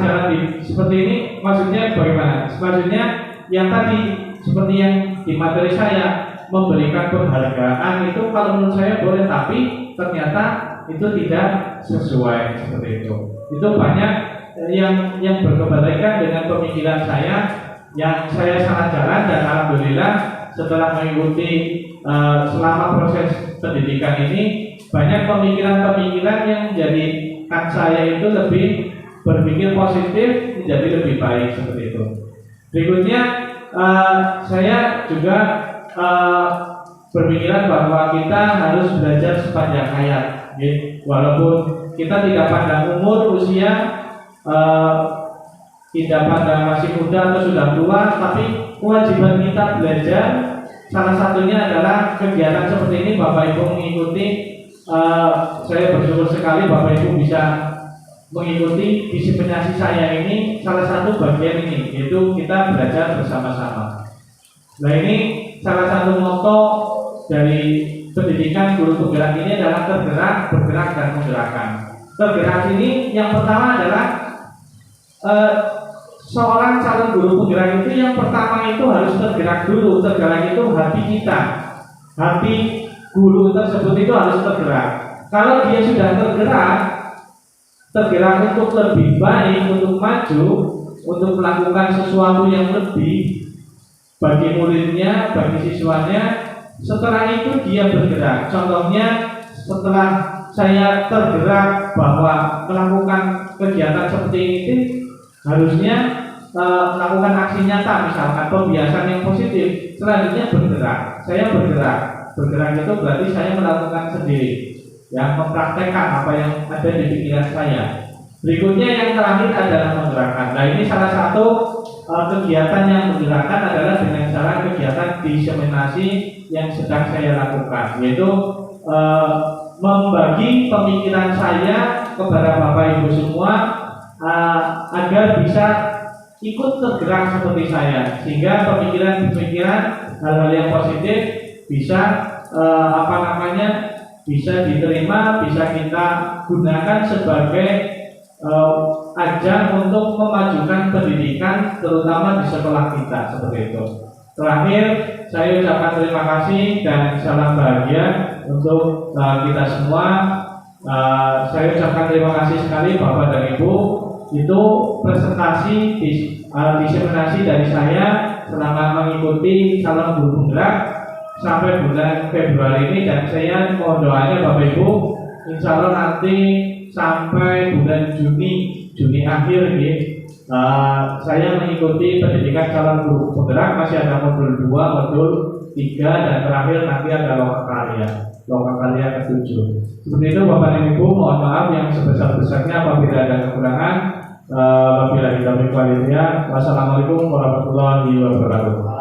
jalan seperti ini. Maksudnya bagaimana? Maksudnya yang tadi seperti yang di materi saya, memberikan penghargaan itu kalau menurut saya boleh, tapi ternyata itu tidak sesuai seperti itu. Itu banyak yang berkebalikan dengan pemikiran saya yang saya salah jalan, dan alhamdulillah setelah mengikuti selama proses pendidikan ini banyak pemikiran-pemikiran yang menjadikan saya itu lebih berpikir positif, menjadi lebih baik seperti itu. Berikutnya saya juga berpikiran bahwa kita harus belajar sepanjang hayat, walaupun kita tidak pandang umur, usia, tidak pandang masih muda atau sudah tua, tapi kewajiban kita belajar. Salah satunya adalah kegiatan seperti ini. Bapak Ibu mengikuti, saya bersyukur sekali Bapak Ibu bisa mengikuti diseminasi saya ini. Salah satu bagian ini yaitu kita belajar bersama-sama. Nah, ini salah satu moto dari pendidikan guru penggerak ini adalah tergerak, bergerak, dan menggerakkan. Tergerak ini yang pertama adalah seorang calon guru penggerak itu yang pertama itu harus tergerak dulu. Tergerak itu hati kita, hati guru tersebut itu harus tergerak. Kalau dia sudah tergerak untuk lebih baik, untuk maju, untuk melakukan sesuatu yang lebih bagi muridnya, bagi siswanya, setelah itu dia bergerak. Contohnya, setelah saya tergerak bahwa melakukan kegiatan seperti ini harusnya melakukan aksi nyata, misalkan pembiasan yang positif. Selanjutnya bergerak. Saya bergerak itu berarti saya melakukan sendiri, yang mempraktekkan apa yang ada di pikiran saya. Berikutnya yang terakhir adalah menggerakkan. Nah, ini salah satu kegiatan yang menggerakkan adalah dengan cara kegiatan diseminasi yang sedang saya lakukan, yaitu membagi pemikiran saya kepada Bapak Ibu semua agar bisa ikut tergerak seperti saya, sehingga pemikiran-pemikiran hal-hal yang positif bisa bisa diterima, bisa kita gunakan sebagai ajang untuk memajukan pendidikan, terutama di sekolah kita, seperti itu. Terakhir, saya ucapkan terima kasih dan salam bahagia untuk kita semua. Saya ucapkan terima kasih sekali Bapak dan Ibu. Itu presentasi diseminasi dari saya selama mengikuti calon guru penggerak sampai bulan Februari ini, dan saya mohon doanya Bapak Ibu, insya Allah nanti sampai bulan Juni akhir ini saya mengikuti pendidikan calon guru penggerak. Masih ada modul 2, modul 3, dan terakhir nanti ada lokakarya ke-7. Seperti itu Bapak dan Ibu, mohon maaf yang sebesar-besarnya apabila ada kekurangan. Wabillahi taufiq wal hidayah. Wassalamualaikum warahmatullahi wabarakatuh.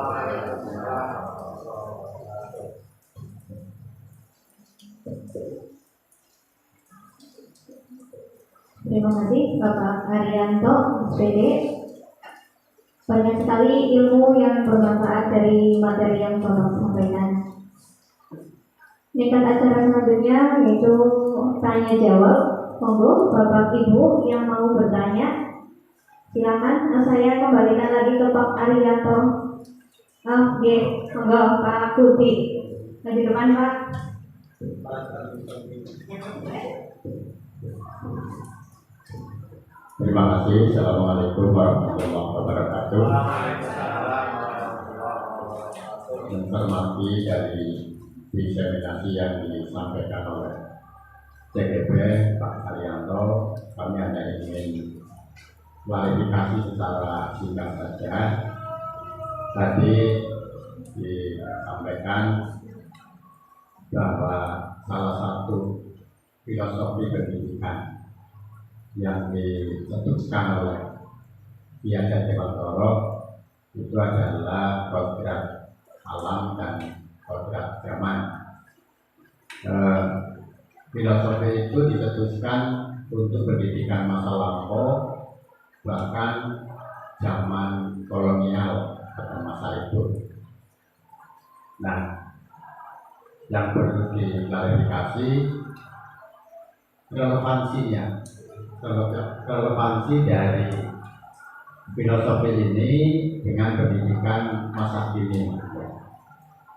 Terima kasih Bapak Arianto, SPD. Banyak sekali ilmu yang bermanfaat dari materi yang Bapak sampaikan. Tingkat acara selanjutnya yaitu tanya jawab. Monggo Bapak Ibu yang mau bertanya, silakan. Saya kembalikan lagi ke Pak Arianto. Monggo Pak Kudi. Di depan Pak. Terima kasih. Assalamualaikum warahmatullahi wabarakatuh. Informasi dari diseminasi yang disampaikan oleh CGP Pak Arianto, kami hanya ingin klarifikasi secara singkat saja. Tadi disampaikan bahwa salah satu filosofi pendidikan yang disebutkan oleh Kiai Haji Mantoro itu adalah kodrat alam dan kodrat zaman. Filosofi itu dicetuskan untuk pendidikan masa lampau, bahkan zaman kolonial pada masa itu. Nah, yang perlu diklarifikasi relevansi dari filosofi ini dengan pendidikan masa kini,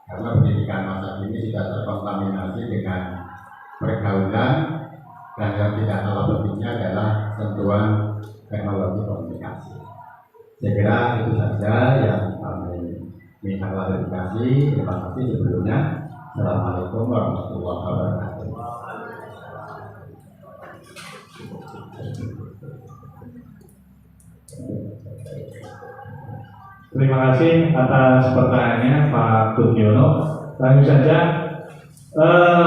karena pendidikan masa kini tidak terkontaminasi dengan pergaulan, dan yang tidak kalah pentingnya adalah sentuhan teknologi komunikasi. Saya kira itu saja yang kami minta klarifikasi. Terima kasih sebelumnya. Assalamualaikum warahmatullahi wabarakatuh. Terima kasih atas pertanyaannya Pak Budiono. Langsung saja,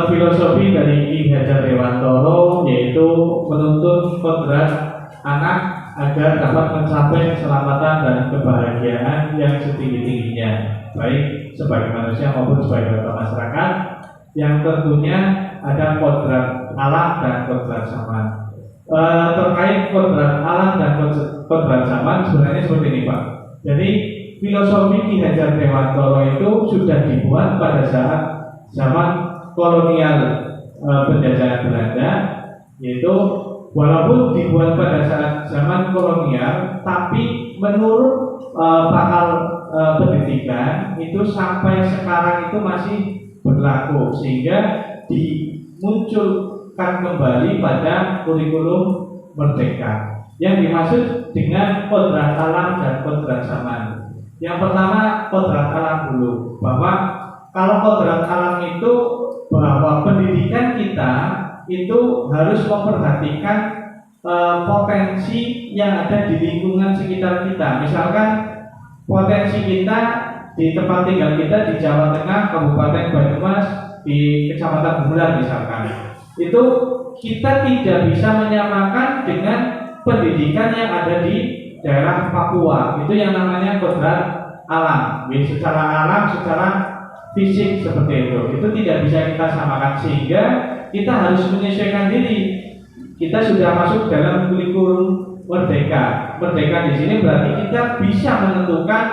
filosofi dari Ki Hajar Dewantoro yaitu menuntun kodrat anak agar dapat mencapai keselamatan dan kebahagiaan yang setinggi-tingginya, baik sebagai manusia maupun sebagai masyarakat, yang tentunya ada kodrat alam dan kodrat zaman. Terkait kodrat alam dan kodrat zaman sebenarnya seperti ini Pak. Jadi filosofi Ki Hajar Dewantoro itu sudah dibuat pada saat zaman kolonial penjajahan Belanda, yaitu walaupun dibuat pada saat zaman kolonial, tapi menurut pakar pendidikan itu sampai sekarang itu masih berlaku, sehingga dimunculkan kembali pada kurikulum Merdeka yang dimaksud dengan kodrat alam dan kodrat zaman. Yang pertama kodrat alam dulu, bahwa kalau kodrat alam itu bahwa pendidikan kita itu harus memperhatikan potensi yang ada di lingkungan sekitar kita. Misalkan potensi kita di tempat tinggal kita di Jawa Tengah, Kabupaten Banyumas, di Kecamatan Bulan misalkan, itu kita tidak bisa menyamakan dengan pendidikan yang ada di daerah Papua. Itu yang namanya kodrat alam. Jadi secara alam, secara fisik seperti itu tidak bisa kita samakan, sehingga kita harus menyesuaikan diri. Kita sudah masuk dalam kurikulum Merdeka. Merdeka di sini berarti kita bisa menentukan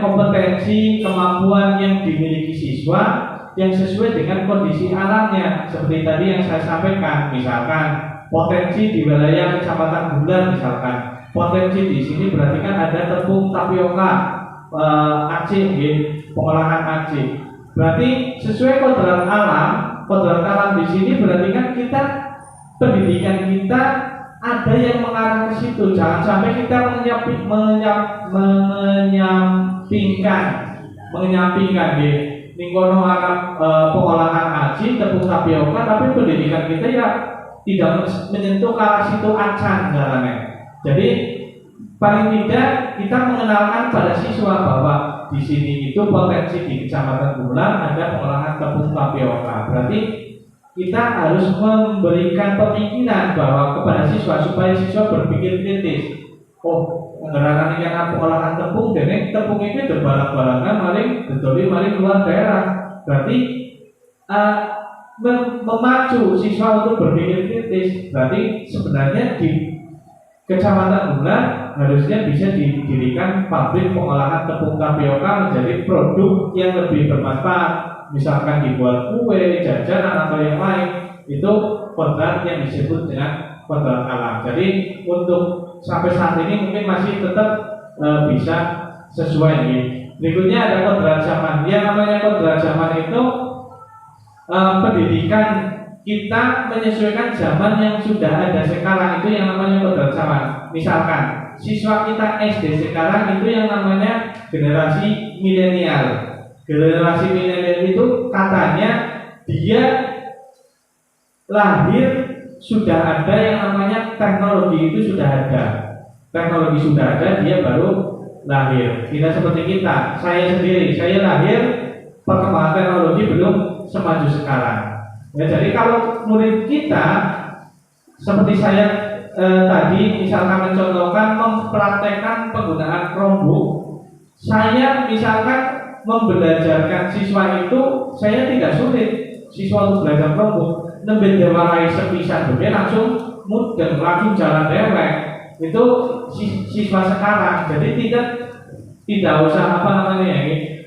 kompetensi, kemampuan yang dimiliki siswa yang sesuai dengan kondisi alamnya. Seperti tadi yang saya sampaikan, misalkan potensi di wilayah Kecamatan Bulan misalkan. Potensi di sini berarti kan ada tepung tapioka, Aceh, pengolahan Aceh. Berarti sesuai kodrat alam di sini berarti kan kita pendidikan kita ada yang mengarah ke situ. Jangan sampai kita menyampingkan di lingkungan pengolahan Aceh, tepung tapioka, tapi pendidikan kita ya tidak menyentuh ke arah situ acan caranya. Jadi paling tidak kita mengenalkan pada siswa bahwa di sini itu potensi di Kecamatan Bulan ada pengolahan tepung tapioka. Berarti kita harus memberikan pemikiran bahwa kepada siswa supaya siswa berpikir kritis. Oh, ngerana ini pengolahan tepung, dan tepung itu berbalang-balangan maling luar daerah. Berarti memacu siswa untuk berpikir kritis. Berarti sebenarnya di Kecamatan Bulan harusnya bisa didirikan pabrik pengolahan tepung tapioka menjadi produk yang lebih bermanfaat. Misalkan dibuat kue, jajanan atau yang lain. Itu kodrat yang disebut dengan kodrat alam. Jadi untuk sampai saat ini mungkin masih tetap bisa sesuai ini. Berikutnya ada kodrat zaman. Yang namanya kodrat zaman itu pendidikan kita menyesuaikan zaman yang sudah ada sekarang, itu yang namanya kodrat zaman. Misalkan siswa kita SD sekarang itu yang namanya generasi milenial. Generasi milenial itu katanya dia lahir sudah ada yang namanya teknologi, itu sudah ada. Teknologi sudah ada, dia baru lahir. Tidak seperti kita. Saya sendiri, saya lahir perkembangan teknologi belum semaju sekarang. Ya, jadi kalau murid kita seperti saya tadi misalkan mencontohkan mempraktekkan penggunaan Chromebook, saya misalkan membelajarkan siswa itu saya tidak sulit. Siswa untuk belajar Chromebook nembe dewarai sepisan dene langsung mudeng, langsung jalan dewek. Itu siswa sekarang. Jadi tidak usah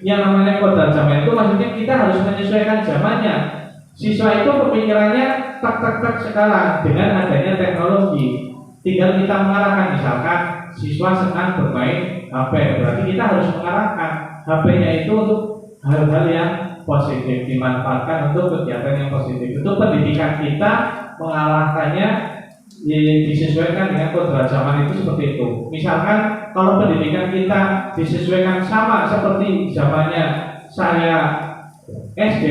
yang namanya kodrat zaman itu maksudnya kita harus menyesuaikan zamannya. Siswa itu pemikirannya tak sekarang dengan adanya teknologi. Tinggal kita mengarahkan, misalkan siswa senang bermain HP, berarti kita harus mengarahkan HP-nya itu untuk hal-hal yang positif, dimanfaatkan untuk kegiatan yang positif. Itu pendidikan kita mengarahkannya disesuaikan dengan kodrat zaman itu seperti itu. Misalkan kalau pendidikan kita disesuaikan sama seperti zamannya saya SD,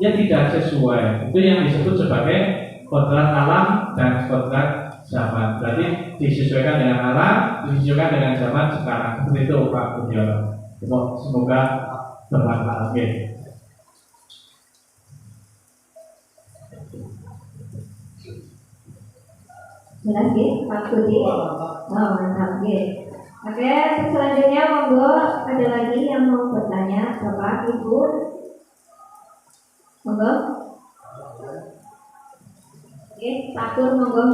ya tidak sesuai. Itu yang disebut sebagai kodrat alam dan kodrat zaman. Berarti disesuaikan dengan alam, disesuaikan dengan zaman sekarang. Seperti itu Pak Budiono. Semoga bermanfaat. Jelas ya, Pak Budi? Oh, mantap ya. Oke, selanjutnya monggo ada lagi yang mau bertanya, Bapak, Ibu? Monggo. Oke, Pak Pur, monggo.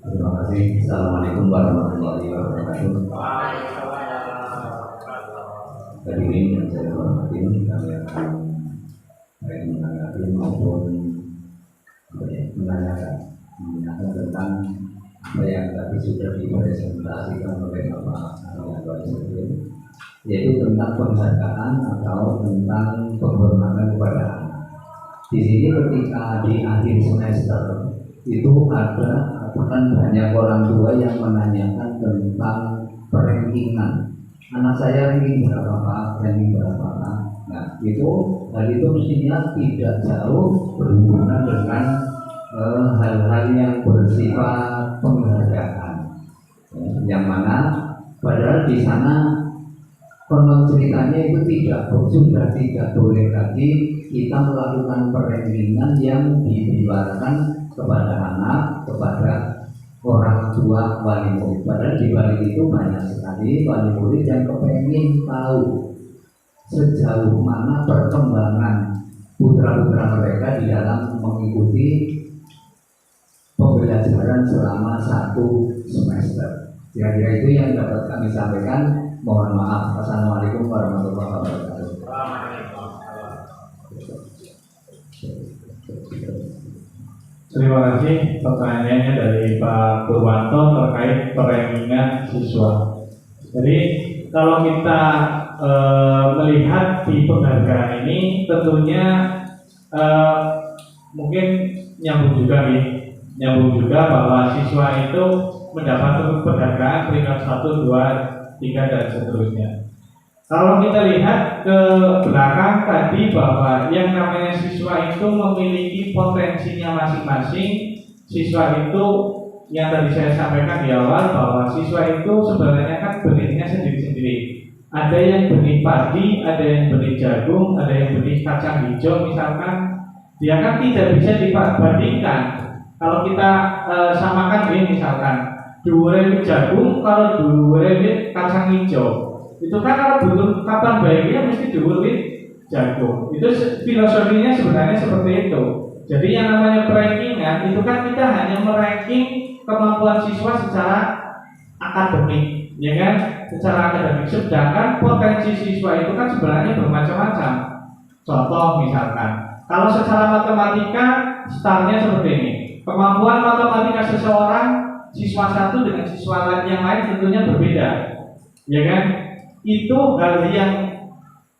Terima kasih. Assalamualaikum warahmatullahi wabarakatuh. Hadirin yang saya hormati, kami akan baik menanggapi maupun menanyakan tentang apa yang tadi sudah dipresentasikan oleh Bapak Anwar Ibrahim, yaitu tentang penghargaan atau tentang penghormatan kepada anak. Di sini ketika di akhir semester itu ada bahkan banyak orang tua yang menanyakan tentang perankingan. Anak saya ranking berapa Pak, ranking berapa Pak. Nah hal itu mestinya tidak jauh berhubungan dengan hal-hal yang bersifat penghargaan, yang mana padahal di sana konon ceritanya itu sudah tidak boleh lagi kita melakukan perankingan yang dibiarkan kepada anak, kepada orang tua wali murid. Padahal di balik itu banyak sekali wali murid yang kepengen tahu sejauh mana perkembangan putra-putra mereka di dalam mengikuti pembelajaran selama 1 semester. Kira-kira itu yang dapat kami sampaikan. Mohon maaf. Assalamualaikum warahmatullahi wabarakatuh. Terima kasih. Pertanyaannya dari Pak Purwanto terkait perankingan siswa. Jadi kalau kita melihat di penghargaan ini tentunya mungkin nyambung juga bahwa siswa itu mendapat penghargaan peringkat 1, 2, 3 dan seterusnya. Kalau kita lihat ke belakang tadi bahwa yang namanya siswa itu memiliki potensinya masing-masing. Siswa itu yang tadi saya sampaikan di awal bahwa siswa itu sebenarnya kan benihnya sendiri-sendiri. Ada yang benih padi, ada yang benih jagung, ada yang benih kacang hijau misalkan. Dia kan tidak bisa dibandingkan. Kalau kita samakan ini misalkan 2 jagung kalau 2 kacang hijau. Itu kan kalau butuh kapan baiknya mesti diulit jagung. Itu filosofinya sebenarnya seperti itu. Jadi yang namanya perankingan itu kan kita hanya meranking kemampuan siswa secara akademik, ya kan? Secara akademik. Sedangkan potensi siswa itu kan sebenarnya bermacam-macam. Contoh misalkan, kalau secara matematika startnya seperti ini. Kemampuan matematika seseorang siswa satu dengan siswa yang lain tentunya berbeda, ya kan? Itu hal yang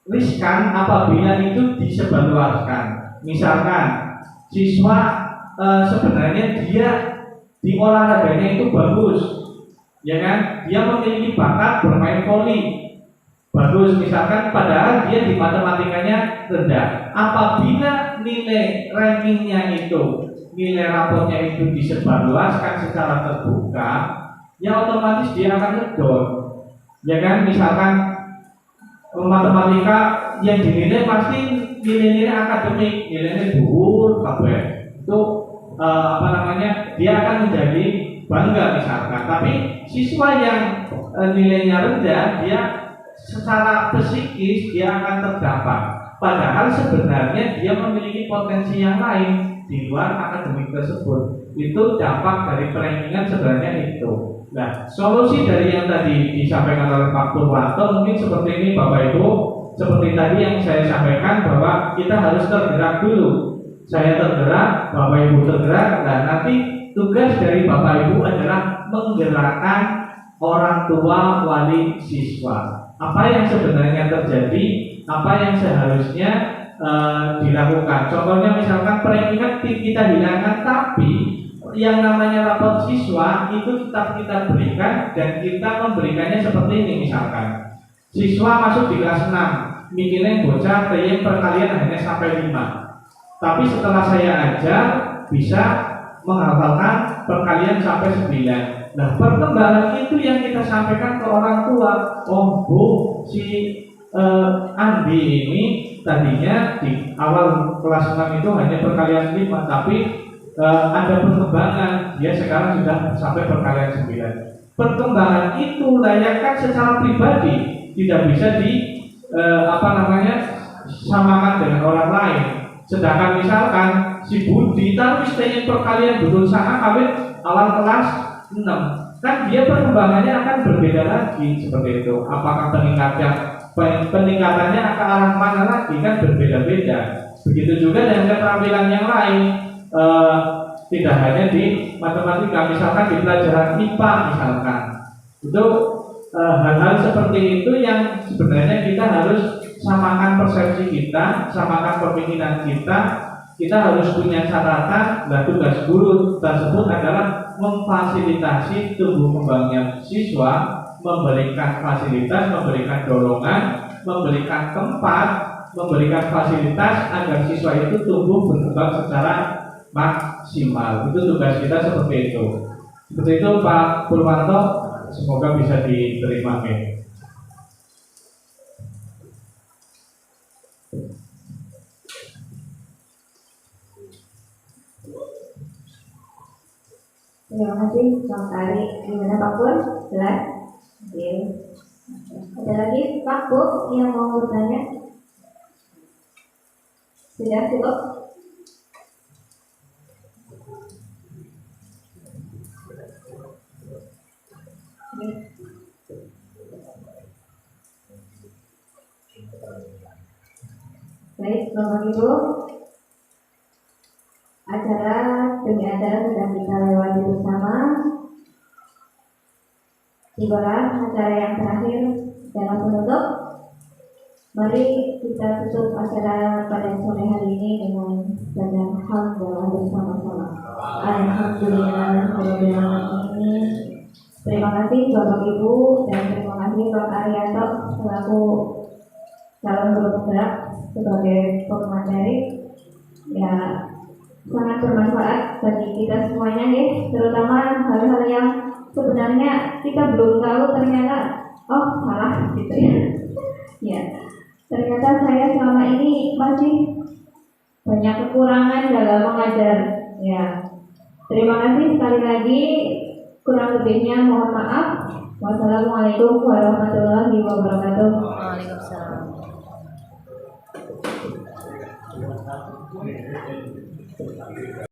riskan apabila itu disebarluaskan. Misalkan siswa sebenarnya dia di olahraganya itu bagus, ya kan? Dia memiliki bakat bermain voli, bagus misalkan, padahal dia di matematikanya rendah. Apabila nilai rankingnya itu, nilai raportnya itu disebarluaskan secara terbuka, ya otomatis dia akan ngedon. Ya kan, misalkan matematika yang dinilai pasti nilai-nilai akademik, nilai-nilai dhuwur kabeh. Itu dia akan menjadi bangga misalkan. Tapi siswa yang nilainya rendah, dia secara psikis dia akan terdampak. Padahal sebenarnya dia memiliki potensi yang lain di luar akademik tersebut. Itu dampak dari perankingan sebenarnya itu. Nah, solusi dari yang tadi disampaikan oleh Pak Purwanto mungkin seperti ini Bapak Ibu. Seperti tadi yang saya sampaikan bahwa kita harus tergerak dulu. Saya tergerak, Bapak Ibu tergerak, dan nanti tugas dari Bapak Ibu adalah menggerakkan orang tua wali siswa. Apa yang sebenarnya terjadi, apa yang seharusnya dilakukan. Contohnya misalkan perankingan kita hilangkan, tapi yang namanya rapot siswa itu tetap kita berikan, dan kita memberikannya seperti ini. Misalkan siswa masuk di kelas 6, mikirnya bocah TIM perkalian hanya sampai 5, tapi setelah saya ajar bisa menghafalkan perkalian sampai 9. Nah, perkembangan itu yang kita sampaikan ke orang tua. Oh Bu, si Andi ini tadinya di awal kelas 6 itu hanya perkalian 5, tapi ada perkembangan, dia sekarang sudah sampai perkalian 9. Perkembangan itu layakkan secara pribadi, tidak bisa samakan dengan orang lain. Sedangkan misalkan si Budi taruh istrinya perkalian dulu sana kawin awal kelas 6, kan dia perkembangannya akan berbeda lagi seperti itu. Apakah peningkatannya akan arah mana lagi, kan berbeda-beda. Begitu juga dengan keterampilan yang lain. Tidak hanya di matematika, misalkan di pelajaran IPA misalkan, itu hal-hal seperti itu yang sebenarnya kita harus samakan persepsi kita, samakan pemikiran kita. Kita harus punya catatan. Dan tugas guru tersebut adalah memfasilitasi tumbuh kembangnya siswa, memberikan fasilitas, memberikan dorongan, memberikan tempat, memberikan fasilitas agar siswa itu tumbuh berkembang secara maksimal. Itu tugas kita seperti itu. Seperti itu Pak Purwanto, semoga bisa diterima. Terima kasih Bang Ari. Gimana Pak Pur? Jelas? Oke. Ada lagi Pak Bu yang mau bertanya? Sudah cukup? Baik, Bapak Ibu, acara demi acara sudah kita lewati bersama. Tibalah acara yang terakhir dalam penutup. Mari kita tutup acara pada sore hari ini dengan bacaan hamdalah bersama-sama. Alhamdulillahirobbilalamin. Terima kasih Bapak Ibu, dan terima kasih Pak Arianto selaku calon guru penggerak sebagai pemateri. Ya, sangat bermanfaat bagi kita semuanya ya, terutama hal-hal yang sebenarnya kita belum tahu, ternyata oh salah gitu ya. Ya, ternyata saya selama ini masih banyak kekurangan dalam mengajar. Ya, terima kasih sekali lagi. Kurang lebihnya mohon maaf. Wassalamualaikum warahmatullahi wabarakatuh. Waalaikumsalam. Saya banyak.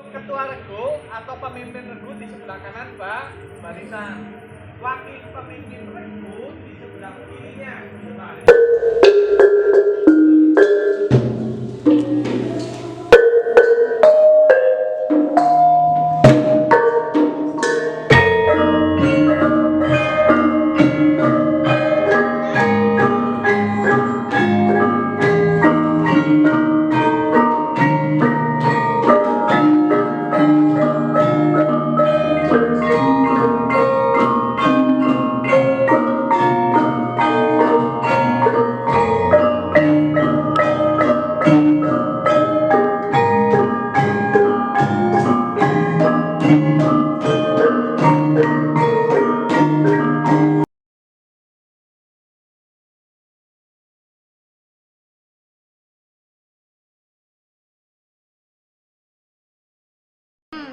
Ketua regu atau pemimpin regu di sebelah kanan barisan. Wakil pemimpin regu di sebelah kirinya.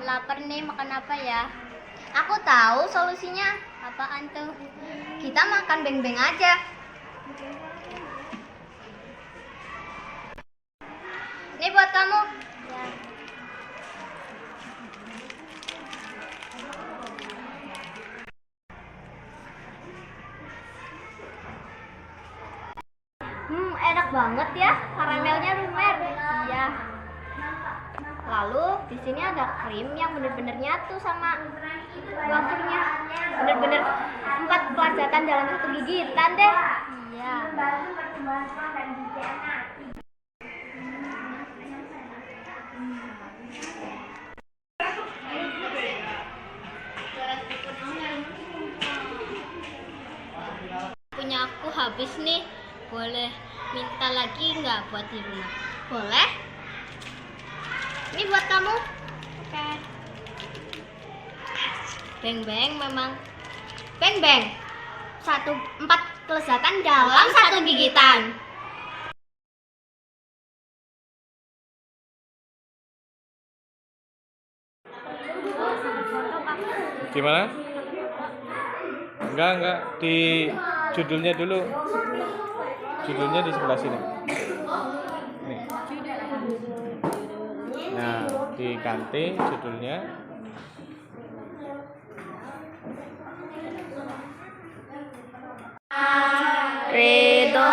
Lapar nih, makan apa ya? Aku tahu solusinya. Apaan tuh? Kita makan beng-beng aja. Ini buat kamu. Ya. Enak banget ya. Karamelnya lumer. Iya. Lalu di sini ada krim yang benar-benar nyatu sama wafernya. Benar-benar 4 pelajatan dalam 1 gigitan deh. Iya. Punya aku habis nih. Boleh minta lagi nggak buat di rumah? Boleh. Ini buat kamu. Oke. Beng-beng memang. Beng-beng. 4 kelezatan dalam 1 gigitan. Gimana? Enggak. Di judulnya dulu. Judulnya di sebelah sini. Nih. Nah, diganti judulnya. Ridho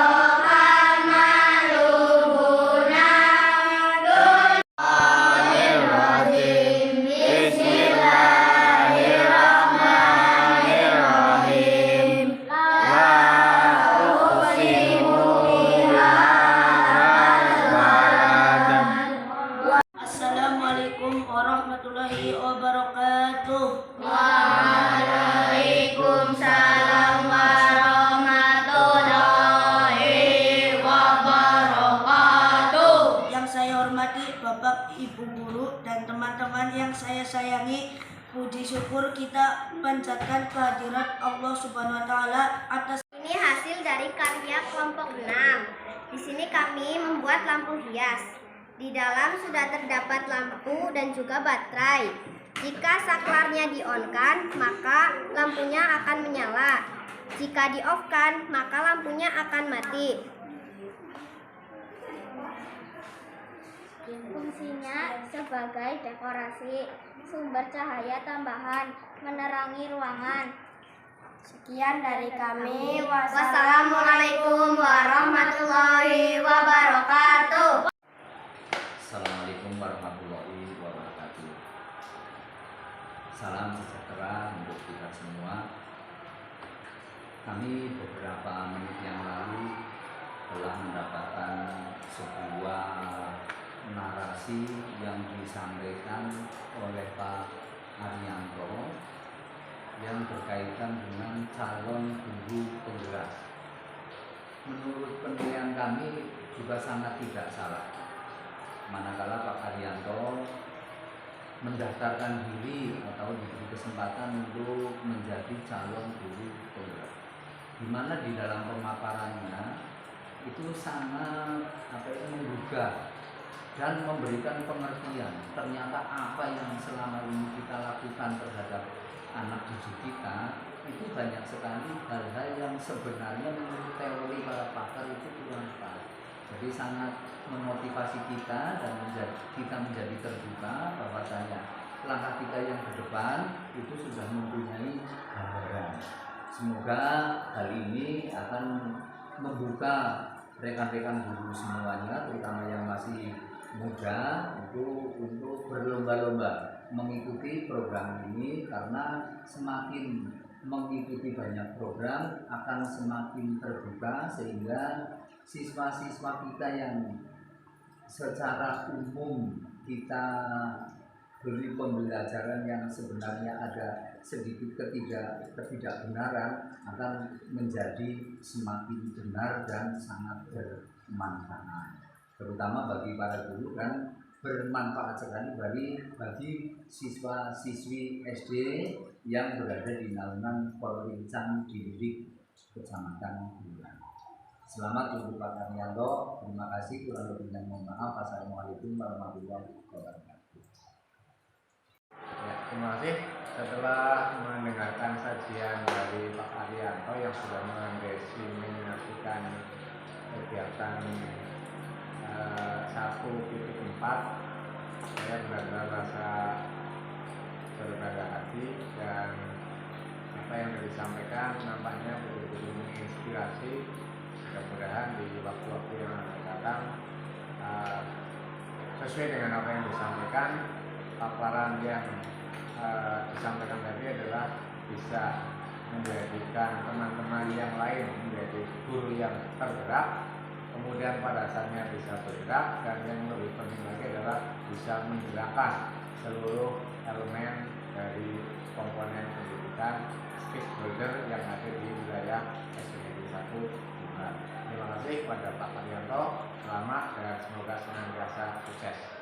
Assalamualaikum warahmatullahi wabarakatuh. Waalaikumsalam warahmatullahi wabarakatuh. Yang saya hormati Bapak, Ibu guru dan teman-teman yang saya sayangi, puji syukur kita panjatkan kehadirat Allah Subhanahu wa taala atas. Ini hasil dari karya kelompok 6. Di sini kami membuat lampu hias. Di dalam sudah terdapat lampu dan juga baterai. Jika saklarnya di-on-kan, maka lampunya akan menyala. Jika di-off-kan, maka lampunya akan mati. Fungsinya sebagai dekorasi, sumber cahaya tambahan, menerangi ruangan. Sekian dari kami. Wassalamualaikum warahmatullahi wabarakatuh. Assalamualaikum warahmatullahi wabarakatuh. Salam sejahtera untuk kita semua. Kami beberapa menit yang lalu telah mendapatkan sebuah narasi yang disampaikan oleh Pak Arianto yang berkaitan dengan calon guru penggerak. Menurut penilaian kami juga sangat tidak salah. Manakala Pak Arianto mendaftarkan diri atau diberi kesempatan untuk menjadi calon guru penggerak, di mana di dalam pemaparannya itu sangat menggugah dan memberikan pengertian ternyata apa yang selama ini kita lakukan terhadap anak didik kita itu banyak sekali hal-hal yang sebenarnya menurut teori para pakar itu kurang pas. Jadi sangat memotivasi kita dan kita menjadi terbuka bahwasanya langkah kita yang ke depan itu sudah mempunyai gambaran. Semoga hal ini akan membuka rekan-rekan guru semuanya, terutama yang masih muda, itu untuk berlomba-lomba mengikuti program ini, karena semakin mengikuti banyak program akan semakin terbuka, sehingga siswa-siswa kita yang secara umum kita beri pembelajaran yang sebenarnya ada sedikit ketidakbenaran akan menjadi semakin benar dan sangat bermanfaat, terutama bagi para guru, dan bermanfaat sekali bagi siswa-siswi SD yang berada di naungan Polrincang Didik Kecamatan Bulan. Selamat untuk Pak Arianto. Terima kasih, kurang lebihnya mohon maaf. Assalamualaikum warahmatullahi wabarakatuh. Ya, terima kasih. Setelah mendengarkan sajian dari Pak Arianto yang sudah mendefinisikan kegiatan 1.4, saya benar-benar rasa berbahagia hati, dan apa yang disampaikan nampaknya betul-betul menginspirasi. Mudah-mudahan di waktu-waktu yang akan datang sesuai dengan apa yang disampaikan, paparan yang disampaikan tadi adalah bisa menjadikan teman-teman yang lain menjadi guru yang tergerak, kemudian pada saatnya bisa bergerak, dan yang lebih penting lagi adalah bisa menggerakkan seluruh elemen dari komponen pendidikan stakeholder yang ada di wilayah SMK 1 Bulan. Terima kasih kepada Pak Arianto, selamat dan semoga senantiasa sukses.